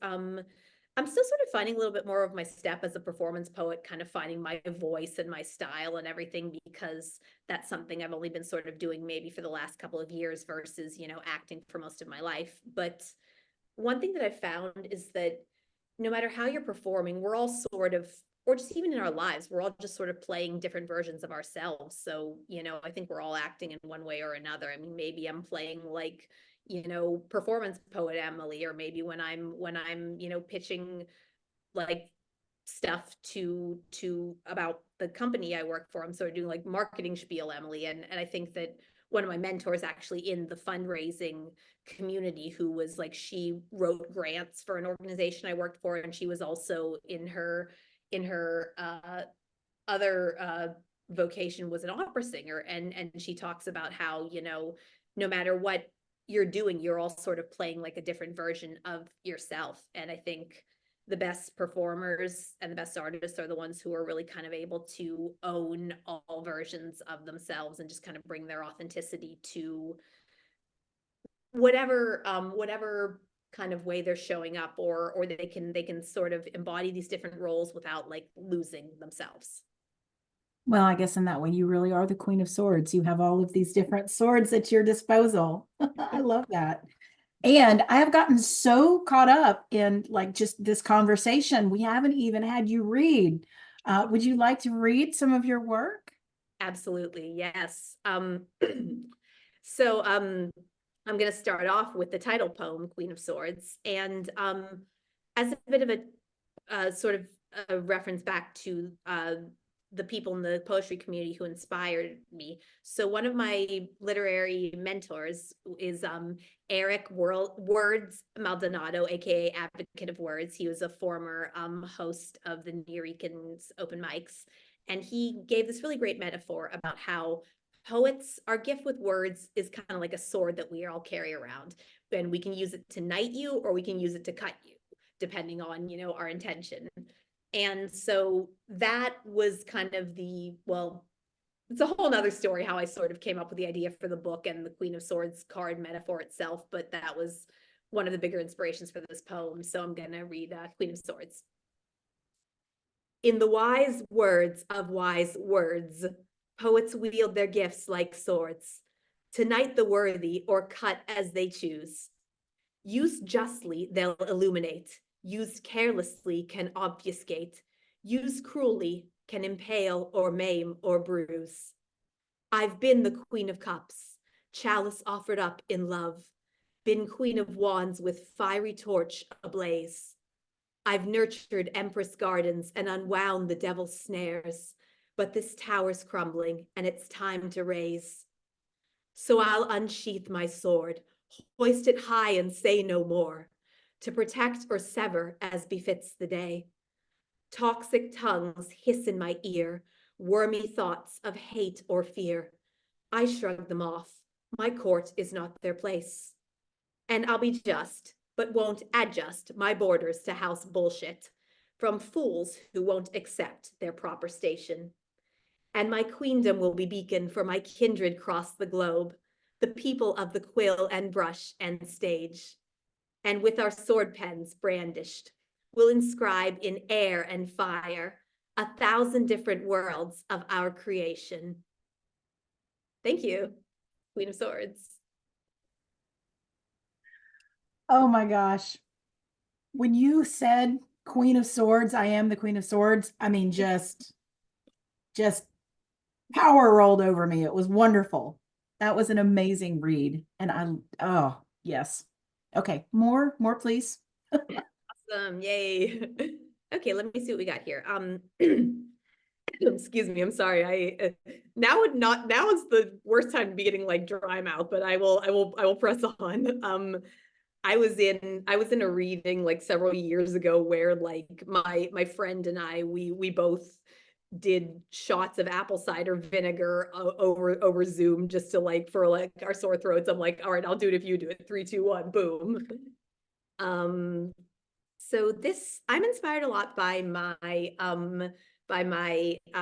Speaker 2: I'm still sort of finding a little bit more of my step as a performance poet, kind of finding my voice and my style and everything, because that's something I've only been sort of doing maybe for the last couple of years versus, you know, acting for most of my life. But one thing that I've found is that no matter how you're performing, we're all sort of, or just even in our lives, we're all just sort of playing different versions of ourselves. So, you know, I think we're all acting in one way or another. I mean, maybe I'm playing like, you know, performance poet Emily, or maybe when I'm, you know, pitching like stuff to about the company I work for, I'm sort of doing like marketing spiel Emily. And I think that one of my mentors actually in the fundraising community, who was like, she wrote grants for an organization I worked for, and she was also in her other vocation was an opera singer, and she talks about how, you know, no matter what you're doing, you're all sort of playing like a different version of yourself. And I think the best performers and the best artists are the ones who are really kind of able to own all versions of themselves and just kind of bring their authenticity to whatever kind of way they're showing up, or they can sort of embody these different roles without like losing themselves.
Speaker 1: Well, I guess in that way, you really are the Queen of Swords. You have all of these different swords at your disposal. I love that. And I have gotten so caught up in like just this conversation, we haven't even had you read. Would you like to read some of your work?
Speaker 2: Absolutely, yes. So I'm going to start off with the title poem, Queen of Swords, and as a bit of a sort of a reference back to the people in the poetry community who inspired me. So one of my literary mentors is Eric Words Maldonado, aka Advocate of Words. He was a former host of the New Yorkers open mics, and he gave this really great metaphor about how poets, our gift with words is kind of like a sword that we all carry around, and we can use it to knight you or we can use it to cut you, depending on, you know, our intention. And so that was kind of well, it's a whole nother story how I sort of came up with the idea for the book and the Queen of Swords card metaphor itself, but that was one of the bigger inspirations for this poem. So I'm going to read Queen of Swords. In the wise words of wise words, poets wield their gifts like swords, to knight the worthy or cut as they choose. Used justly, they'll illuminate. Used carelessly, can obfuscate. Used cruelly, can impale or maim or bruise. I've been the Queen of Cups, chalice offered up in love, been Queen of Wands with fiery torch ablaze. I've nurtured Empress gardens and unwound the devil's snares, but this tower's crumbling and it's time to raise. So I'll unsheath my sword, hoist it high and say no more, to protect or sever as befits the day. Toxic tongues hiss in my ear, wormy thoughts of hate or fear. I shrug them off. My court is not their place. And I'll be just, but won't adjust my borders to house bullshit from fools who won't accept their proper station. And my queendom will be beacon for my kindred cross the globe, the people of the quill and brush and stage. And with our sword pens brandished, we'll inscribe in air and fire 1,000 different worlds of our creation. Thank you, Queen of Swords.
Speaker 1: Oh my gosh. When you said Queen of Swords, I am the Queen of Swords, I mean, just power rolled over me. It was wonderful. That was an amazing read. And oh, yes. Okay, more, please.
Speaker 2: Awesome, yay. Okay, let me see what we got here. Excuse me, I'm sorry. Now is the worst time to be getting like dry mouth, but I will press on. I was in a reading like several years ago where like my friend and I we both did shots of apple cider vinegar over Zoom just to like for like our sore throats. I'm like, all right, I'll do it if you do it. 3, 2, 1, boom. So this I'm inspired a lot by my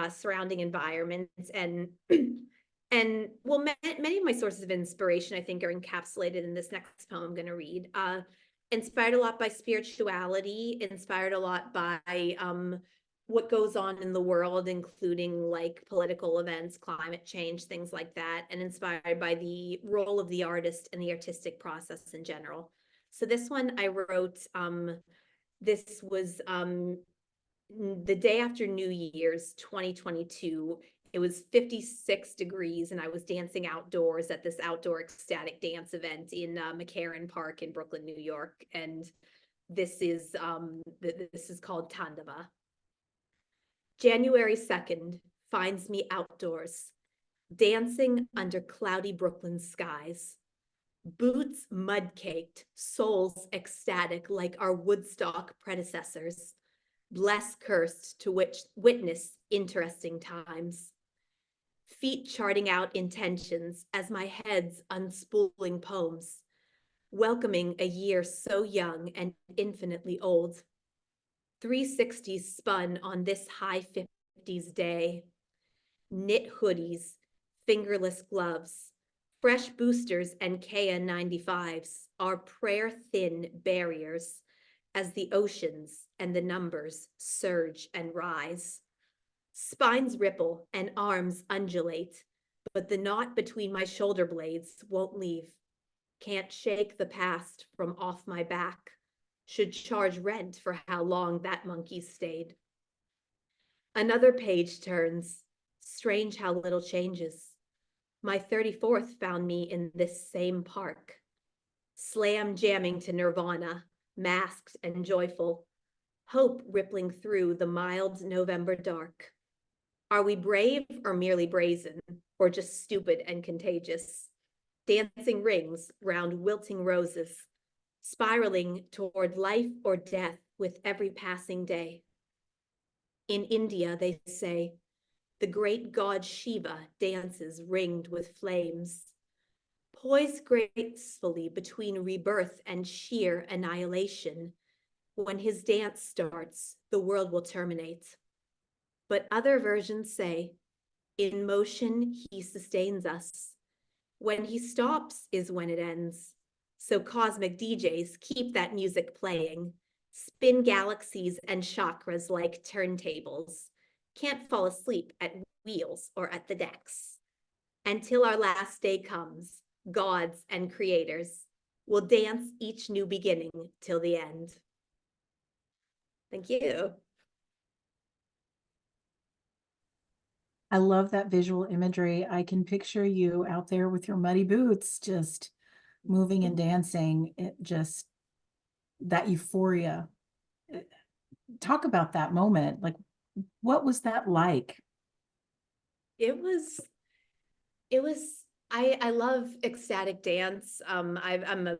Speaker 2: surrounding environments, and and well, many of my sources of inspiration I think are encapsulated in this next poem I'm going to read. Inspired a lot by spirituality, inspired a lot by what goes on in the world, including like political events, climate change, things like that, and inspired by the role of the artist and the artistic process in general. So this one I wrote, this was the day after New Year's 2022. It was 56 degrees and I was dancing outdoors at this outdoor ecstatic dance event in McCarran Park in Brooklyn, New York. And this is called Tandava. January 2nd finds me outdoors, dancing under cloudy Brooklyn skies. Boots mud-caked, souls ecstatic like our Woodstock predecessors, bless cursed to witness interesting times. Feet charting out intentions as my head's unspooling poems, welcoming a year so young and infinitely old. 360s spun on this high 50s day. Knit hoodies, fingerless gloves, fresh boosters and KN95s are prayer-thin barriers as the oceans and the numbers surge and rise. Spines ripple and arms undulate, but the knot between my shoulder blades won't leave. Can't shake the past from off my back. Should charge rent for how long that monkey stayed. Another page turns. Strange how little changes. My 34th found me in this same park. Slam jamming to Nirvana, masked and joyful. Hope rippling through the mild November dark. Are we brave or merely brazen, or just stupid and contagious? Dancing rings round wilting roses, spiraling toward life or death with every passing day. In India, they say, the great god Shiva dances ringed with flames. Poised gracefully between rebirth and sheer annihilation. When his dance starts, the world will terminate. But other versions say, in motion, he sustains us. When he stops is when it ends. So cosmic DJs keep that music playing, spin galaxies and chakras like turntables. Can't fall asleep at wheels or at the decks. Until our last day comes, gods and creators will dance each new beginning till the end. Thank you.
Speaker 1: I love that visual imagery. I can picture you out there with your muddy boots, just moving and dancing. It just, that euphoria. Talk about that moment. Like, what was that like?
Speaker 2: It was, I love ecstatic dance. I'm a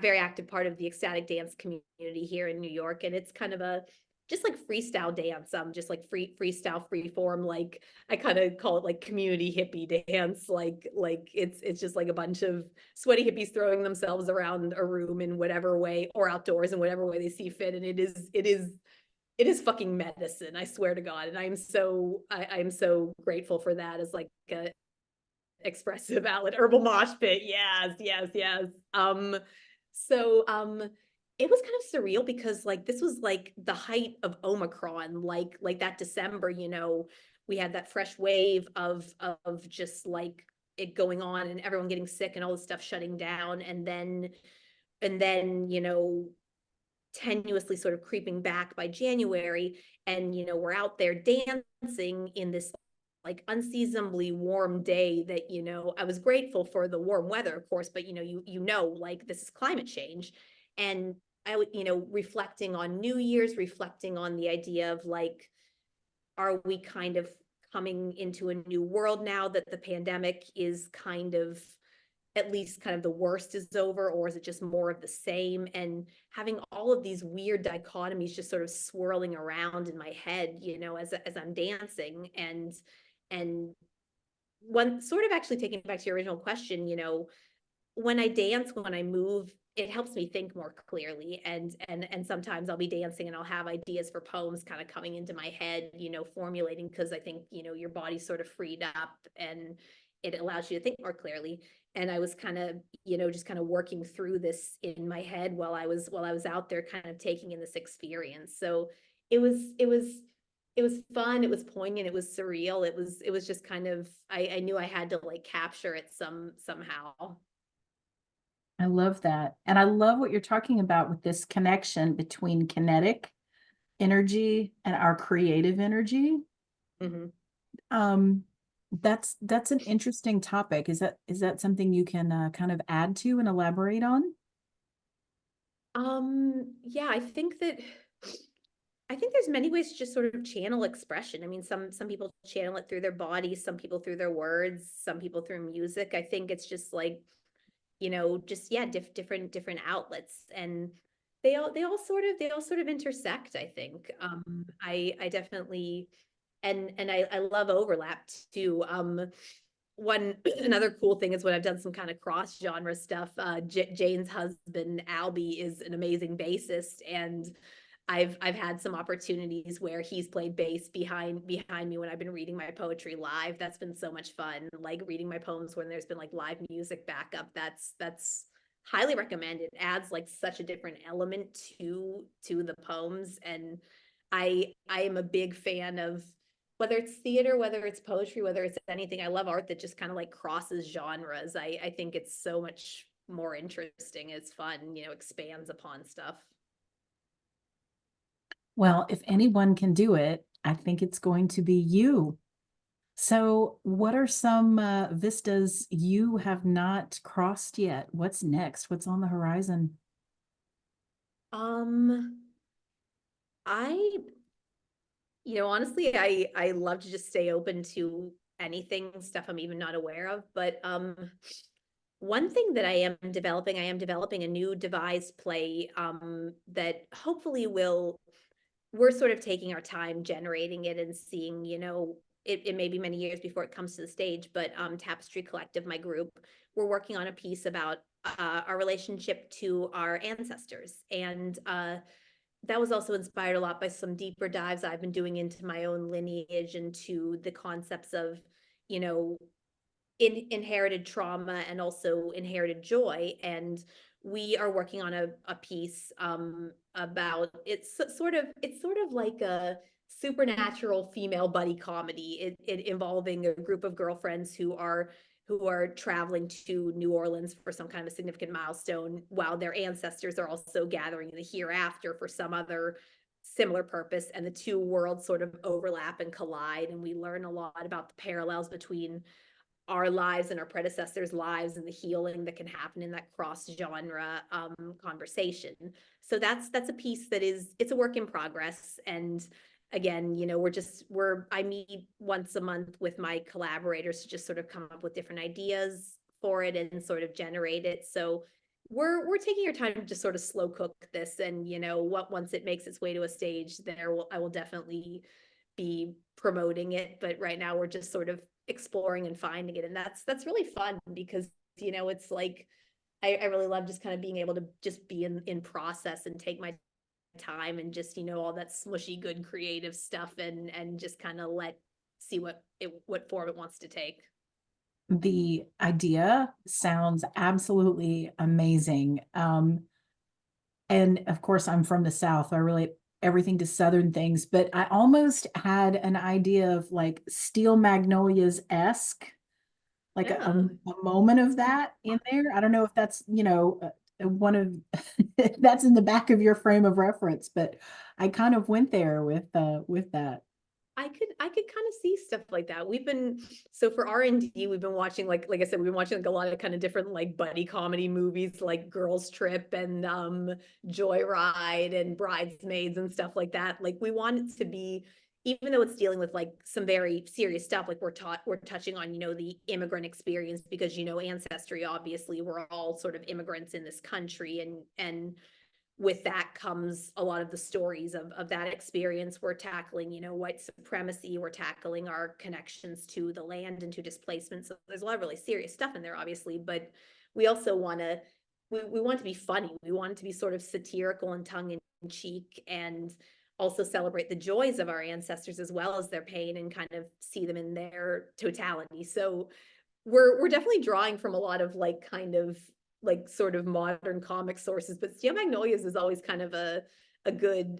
Speaker 2: very active part of the ecstatic dance community here in New York, and it's kind of a just like freestyle dance, just like freestyle, free form. Like I kind of call it like community hippie dance. Like it's just like a bunch of sweaty hippies throwing themselves around a room in whatever way, or outdoors in whatever way they see fit. And it is fucking medicine, I swear to God. And I'm so grateful for that as like a expressive outlet. Herbal mosh pit, yes, yes, yes. So it was kind of surreal because like this was like the height of Omicron, like that December, we had that fresh wave of just like it going on and everyone getting sick and all this stuff shutting down, and then tenuously sort of creeping back by January, and we're out there dancing in this like unseasonably warm day that I was grateful for the warm weather, of course, but like this is climate change. And I would reflecting on New Year's, reflecting on the idea of like, are we kind of coming into a new world now that the pandemic is kind of, at least kind of the worst is over, or is it just more of the same? And having all of these weird dichotomies just sort of swirling around in my head, as I'm dancing. And one sort of actually taking back to your original question, when I dance, when I move, it helps me think more clearly. And sometimes I'll be dancing and I'll have ideas for poems kind of coming into my head, formulating, because I think, your body's sort of freed up and it allows you to think more clearly. And I was kind of, just kind of working through this in my head while I was out there kind of taking in this experience. So it was fun, it was poignant, it was surreal, it was just kind of, I knew I had to like capture it somehow.
Speaker 1: I love that. And I love what you're talking about with this connection between kinetic energy and our creative energy.
Speaker 2: Mhm.
Speaker 1: Um, that's an interesting topic. Is that something you can kind of add to and elaborate on?
Speaker 2: Yeah, I think there's many ways to just sort of channel expression. I mean, some people channel it through their bodies, some people through their words, some people through music. I think it's just like, just yeah, different outlets, and they all sort of intersect, I think. I definitely, and I love overlap too. another cool thing is when I've done some kind of cross genre stuff, Jane's husband Albie is an amazing bassist, and I've had some opportunities where he's played bass behind me when I've been reading my poetry live. That's been so much fun. Like reading my poems when there's been like live music backup. That's highly recommended. It adds like such a different element to the poems, and I am a big fan of whether it's theater, whether it's poetry, whether it's anything. I love art that just kind of like crosses genres. I think it's so much more interesting. It's fun, expands upon stuff.
Speaker 1: Well, if anyone can do it, I think it's going to be you. So, what are some vistas you have not crossed yet? What's next? What's on the horizon?
Speaker 2: Um, I, honestly, I love to just stay open to anything, stuff I'm even not aware of. But one thing that I am developing a new devised play that hopefully we're sort of taking our time generating it and seeing, it may be many years before it comes to the stage, but Tapestry Collective, my group, we're working on a piece about our relationship to our ancestors. And that was also inspired a lot by some deeper dives I've been doing into my own lineage and to the concepts of, you know, inherited trauma and also inherited joy. And we are working on a piece about it's sort of like a supernatural female buddy comedy, it involving a group of girlfriends who are traveling to New Orleans for some kind of a significant milestone while their ancestors are also gathering in the hereafter for some other similar purpose, and the two worlds sort of overlap and collide, and we learn a lot about the parallels between our lives and our predecessors' lives and the healing that can happen in that cross genre conversation. So that's a piece that it's a work in progress. And again, I meet once a month with my collaborators to just sort of come up with different ideas for it and sort of generate it. So we're taking our time to just sort of slow cook this, and once it makes its way to a stage, I will definitely be promoting it. But right now we're just sort of exploring and finding it, and that's really fun because it's like I really love just kind of being able to just be in process and take my time and just all that smushy good creative stuff, and just kind of see what form it wants to take.
Speaker 1: The idea sounds absolutely amazing. And of course, I'm from the South. I relate everything to Southern things, but I almost had an idea of like Steel Magnolias-esque, like
Speaker 2: Yeah.
Speaker 1: a moment of that in there. I don't know if that's, one of that's in the back of your frame of reference, but I kind of went there with that.
Speaker 2: I could kind of see stuff like that. So for R&D, we've been watching like I said, we've been watching like a lot of kind of different like buddy comedy movies like Girls Trip and Joyride and Bridesmaids and stuff like that. Like we want it to be, even though it's dealing with like some very serious stuff, like we're touching on, the immigrant experience, because ancestry, obviously we're all sort of immigrants in this country, and with that comes a lot of the stories of that experience. We're tackling, white supremacy. We're tackling our connections to the land and to displacement. So there's a lot of really serious stuff in there, obviously, but we also we want to be funny. We want it to be sort of satirical and tongue in cheek, and also celebrate the joys of our ancestors as well as their pain, and kind of see them in their totality. So we're definitely drawing from a lot of like kind of like sort of modern comic sources, but Steel Magnolias is always kind of a good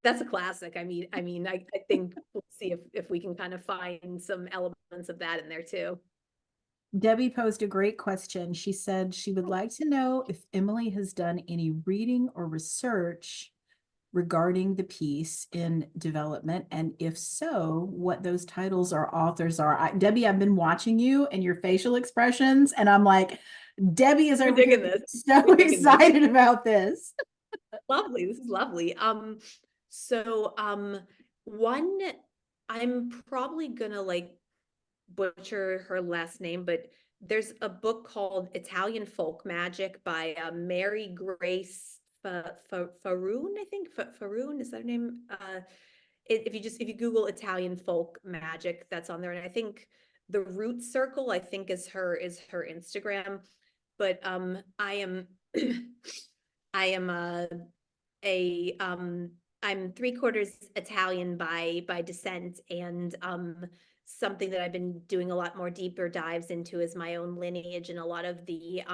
Speaker 2: that's a classic. I think we'll see if we can kind of find some elements of that in there too.
Speaker 1: Debbie posed a great question. She said she would like to know if Emily has done any reading or research regarding the piece in development, and if so, what those titles or authors are. Debbie, I've been watching you and your facial expressions, and I'm like, Debbie is
Speaker 2: We're
Speaker 1: over here
Speaker 2: digging this.
Speaker 1: so
Speaker 2: We're digging this.
Speaker 1: excited about this.
Speaker 2: Lovely. This is lovely. So one, I'm probably gonna like butcher her last name, but there's a book called Italian Folk Magic by Mary Grace Faroon, I think. Faroon, is that her name? If you Google Italian folk magic, that's on there. And I think the Root Circle, I think is her Instagram. But I am I am a I'm 3/4 Italian by descent, and something that I've been doing a lot more deeper dives into is my own lineage and a lot of the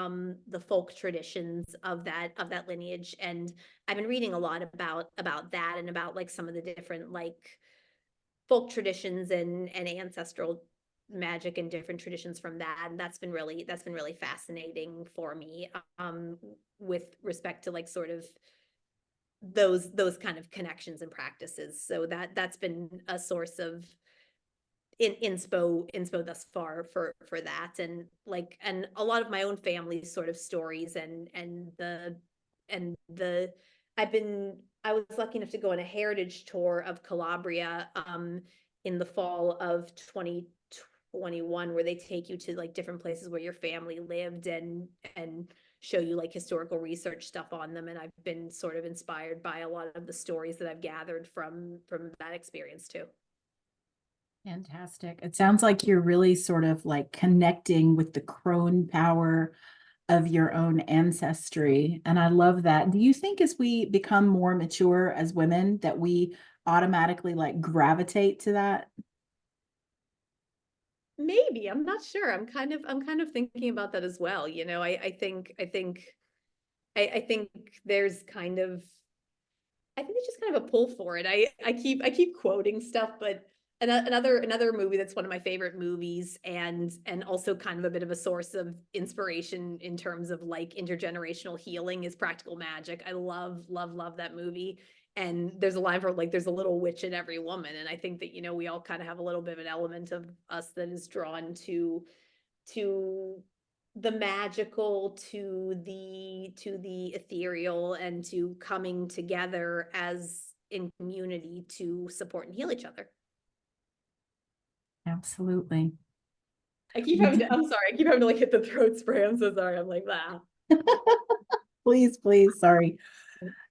Speaker 2: folk traditions of that lineage. And I've been reading a lot about that, and about like some of the different like folk traditions and ancestral magic and different traditions from that. And that's been really fascinating for me, with respect to like sort of those kind of connections and practices. So that's been a source of inspo thus far for that. And like, and a lot of my own family's sort of stories, and the I was lucky enough to go on a heritage tour of Calabria in the fall of 2021, where they take you to like different places where your family lived, and show you like historical research stuff on them. And I've been sort of inspired by a lot of the stories that I've gathered from that experience too.
Speaker 1: Fantastic. It sounds like you're really sort of like connecting with the crone power of your own ancestry. And I love that. Do you think as we become more mature as women that we automatically like gravitate to that?
Speaker 2: Maybe, I'm not sure. I'm kind of thinking about that as well. You know, I think there's kind of, I think it's just kind of a pull for it. I keep quoting stuff, but another movie that's one of my favorite movies, and also kind of a bit of a source of inspiration in terms of like intergenerational healing, is Practical Magic. I love that movie. And there's a line for like, there's a little witch in every woman. And I think that, you know, we all kind of have a little bit of an element of us that is drawn to the magical, to the ethereal, and to coming together as in community to support and heal each other.
Speaker 1: Absolutely.
Speaker 2: I'm sorry, I keep having to like hit the throat spray. I'm so sorry. I'm like, ah.
Speaker 1: Please, please, sorry.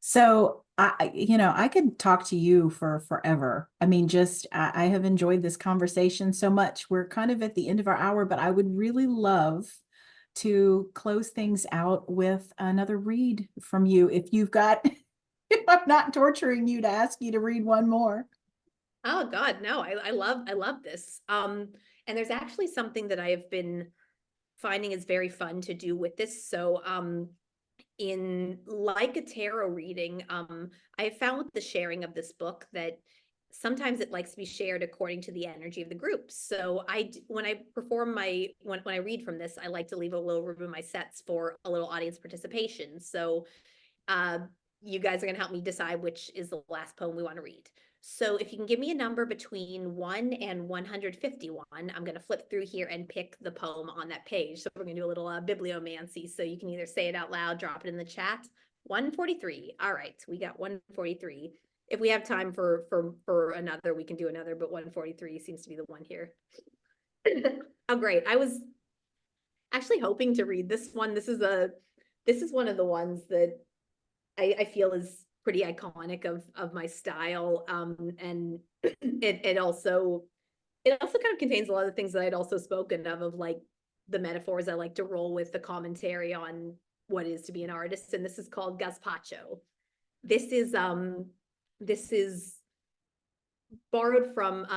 Speaker 1: So I could talk to you for forever. I mean, just I have enjoyed this conversation so much. We're kind of at the end of our hour, but I would really love to close things out with another read from you. If you've got, if I'm not torturing you to ask you to read one more.
Speaker 2: Oh God, no, I love this. And there's actually something that I have been finding is very fun to do with this. So in like a tarot reading, I have found with the sharing of this book that sometimes it likes to be shared according to the energy of the group. So when I perform when I read from this, I like to leave a little room in my sets for a little audience participation. So uh, you guys are going to help me decide which is the last poem we want to read. So if you can give me a number between 1 and 151, I'm going to flip through here and pick the poem on that page. So we're going to do a little bibliomancy. So you can either say it out loud, drop it in the chat. 143. All right, we got 143. If we have time for another, we can do another, but 143 seems to be the one here. Oh, great. I was actually hoping to read this one. This is one of the ones that I feel is pretty iconic of my style. And it also kind of contains a lot of things that I'd also spoken of like the metaphors I like to roll with, the commentary on what it is to be an artist. And this is called Gazpacho. This is borrowed from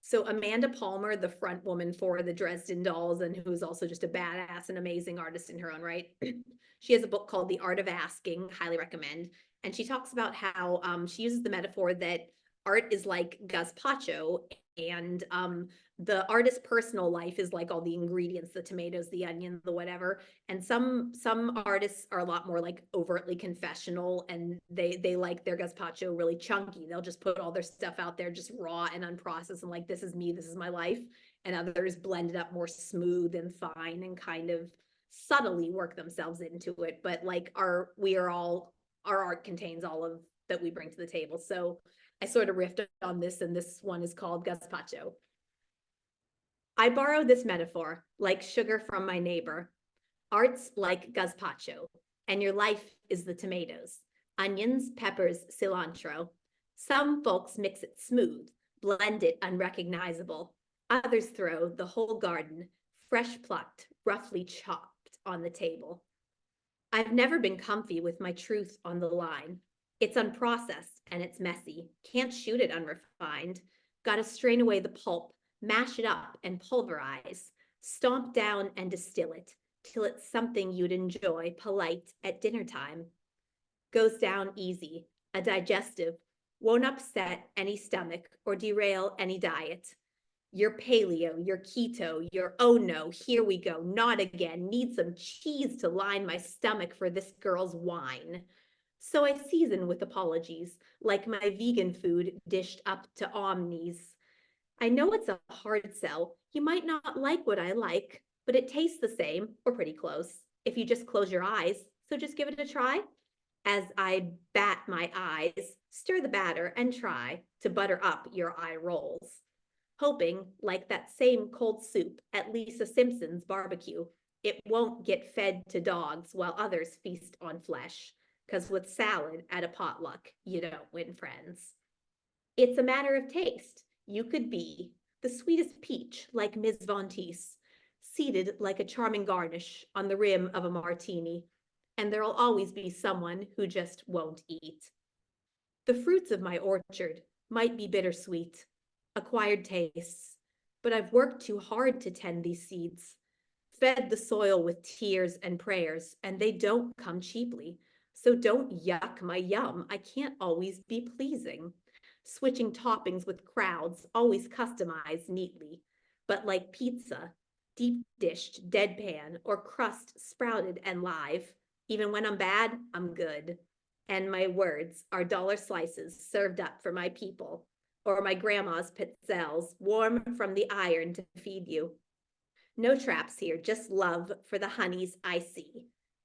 Speaker 2: so Amanda Palmer, the front woman for the Dresden Dolls, and who's also just a badass and amazing artist in her own right. She has a book called The Art of Asking, highly recommend. And she talks about how she uses the metaphor that art is like gazpacho, and the artist's personal life is like all the ingredients, the tomatoes, the onion, the whatever. And some artists are a lot more like overtly confessional, and they like their gazpacho really chunky. They'll just put all their stuff out there just raw and unprocessed, and like, this is me, this is my life. And others blend it up more smooth and fine and kind of subtly work themselves into it. But like our art contains all of that we bring to the table. So I sort of riffed on this, and this one is called Gazpacho. I borrow this metaphor, like sugar from my neighbor. Art's like gazpacho, and your life is the tomatoes, onions, peppers, cilantro. Some folks mix it smooth, blend it unrecognizable. Others throw the whole garden, fresh plucked, roughly chopped, on the table. I've never been comfy with my truth on the line. It's unprocessed and it's messy. Can't shoot it unrefined. Gotta strain away the pulp, mash it up and pulverize, stomp down and distill it till it's something you'd enjoy polite at dinner time. Goes down easy, a digestive, won't upset any stomach or derail any diet. Your paleo, your keto, your oh no, here we go, not again, need some cheese to line my stomach for this girl's wine. So I season with apologies, like my vegan food dished up to omnis. I know it's a hard sell. You might not like what I like, but it tastes the same or pretty close if you just close your eyes. So just give it a try. As I bat my eyes, stir the batter and try to butter up your eye rolls, hoping, like that same cold soup at Lisa Simpson's barbecue, it won't get fed to dogs while others feast on flesh, because with salad at a potluck, you don't win friends. It's a matter of taste. You could be the sweetest peach like Ms. Von Teese, seated like a charming garnish on the rim of a martini, and there'll always be someone who just won't eat. The fruits of my orchard might be bittersweet, acquired tastes, but I've worked too hard to tend these seeds, fed the soil with tears and prayers, and they don't come cheaply. So don't yuck my yum. I can't always be pleasing. Switching toppings with crowds, always customized neatly. But like pizza, deep dished, deadpan, or crust sprouted and live, even when I'm bad, I'm good. And my words are dollar slices served up for my people, or my grandma's pizzelles, warm from the iron to feed you. No traps here, just love for the honeys I see.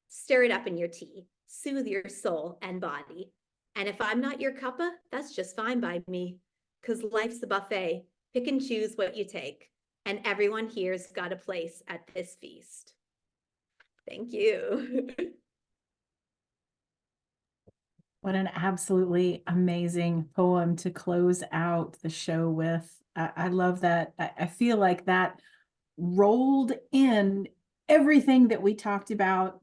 Speaker 2: Stir it up in your tea, soothe your soul and body. And if I'm not your cuppa, that's just fine by me. 'Cause life's a buffet, pick and choose what you take. And everyone here's got a place at this feast. Thank you.
Speaker 1: What an absolutely amazing poem to close out the show with. I love that. I feel like that rolled in everything that we talked about,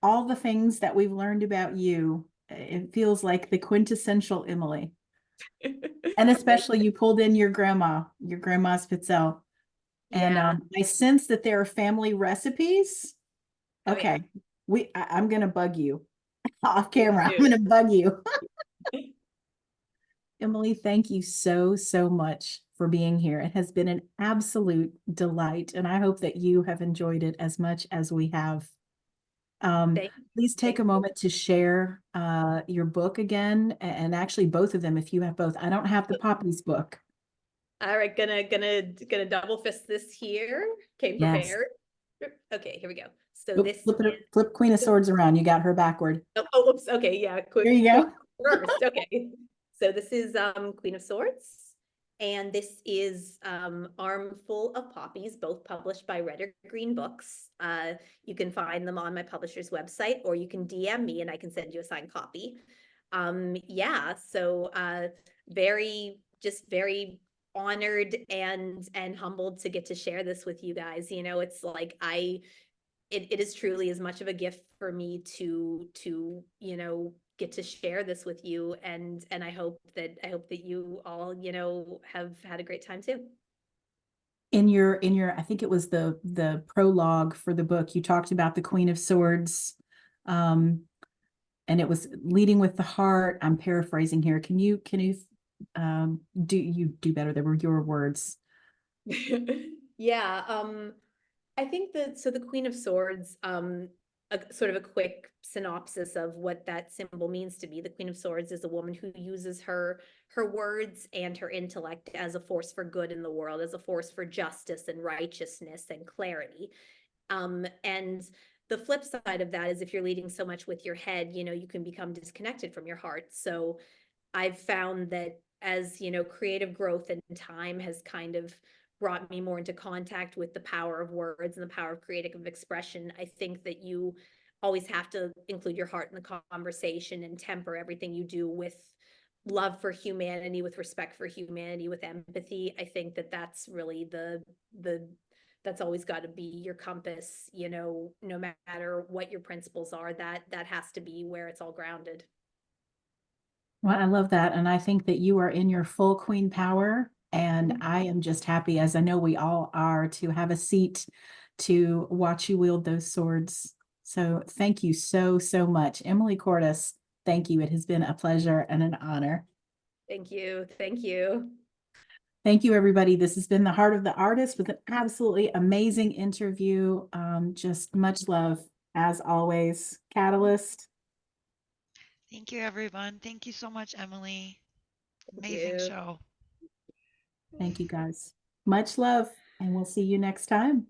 Speaker 1: all the things that we've learned about you. It feels like the quintessential Emily. And especially you pulled in your grandma's pizzelle. And
Speaker 2: Yeah.
Speaker 1: I sense that there are family recipes.
Speaker 2: Oh, yeah.
Speaker 1: Okay. I'm gonna bug you off
Speaker 2: Please
Speaker 1: camera. I'm
Speaker 2: do.
Speaker 1: gonna bug you. Emily, thank you so, so much for being here. It has been an absolute delight, and I hope that you have enjoyed it as much as we have.
Speaker 2: Thank,
Speaker 1: Please take
Speaker 2: thank
Speaker 1: a
Speaker 2: you.
Speaker 1: moment to share your book again, and actually both of them if you have both. I don't have the Poppies book.
Speaker 2: All right, gonna double fist this here. Came
Speaker 1: Yes.
Speaker 2: prepared. Okay, here we go. So
Speaker 1: Oop,
Speaker 2: this
Speaker 1: flip
Speaker 2: is,
Speaker 1: it, flip Queen of Swords around. You got her backward.
Speaker 2: oh, oops, okay, yeah,
Speaker 1: Here
Speaker 2: quick,
Speaker 1: you
Speaker 2: quick
Speaker 1: go.
Speaker 2: first. Okay. So this is Queen of Swords. And this is Armful of Poppies, both published by Red or Green Books. You can find them on my publisher's website, or you can DM me and I can send you a signed copy. Yeah, so very honored and humbled to get to share this with you guys. You know, it's like it is truly as much of a gift for me to you know, get to share this with you, and I hope that you all, you know, have had a great time too.
Speaker 1: In your I think it was the prologue for the book, you talked about the Queen of Swords. And it was leading with the heart. I'm paraphrasing here. Can you do better? They were your words.
Speaker 2: Yeah, I think that, so the Queen of Swords, a sort of a quick synopsis of what that symbol means to me. The Queen of Swords is a woman who uses her words and her intellect as a force for good in the world, as a force for justice and righteousness and clarity. And the flip side of that is, if you're leading so much with your head, you know, you can become disconnected from your heart. So I've found that, as you know, creative growth and time has kind of brought me more into contact with the power of words and the power of creative expression. I think that you always have to include your heart in the conversation and temper everything you do with love for humanity, with respect for humanity, with empathy. I think that that's really that's always got to be your compass, you know, no matter what your principles are, that has to be where it's all grounded.
Speaker 1: Well, I love that. And I think that you are in your full queen power. And I am just happy, as I know we all are, to have a seat to watch you wield those swords. So thank you so, so much. Emily Cordes, thank you. It has been a pleasure and an honor.
Speaker 2: Thank you. Thank you.
Speaker 1: Thank you, everybody. This has been The Heart of the Artist with an absolutely amazing interview. Just much love, as always. Catalyst.
Speaker 3: Thank you, everyone. Thank you so much, Emily.
Speaker 2: Thank
Speaker 3: Amazing
Speaker 2: you.
Speaker 3: show.
Speaker 1: Thank you, guys. Much love, and we'll see you next time.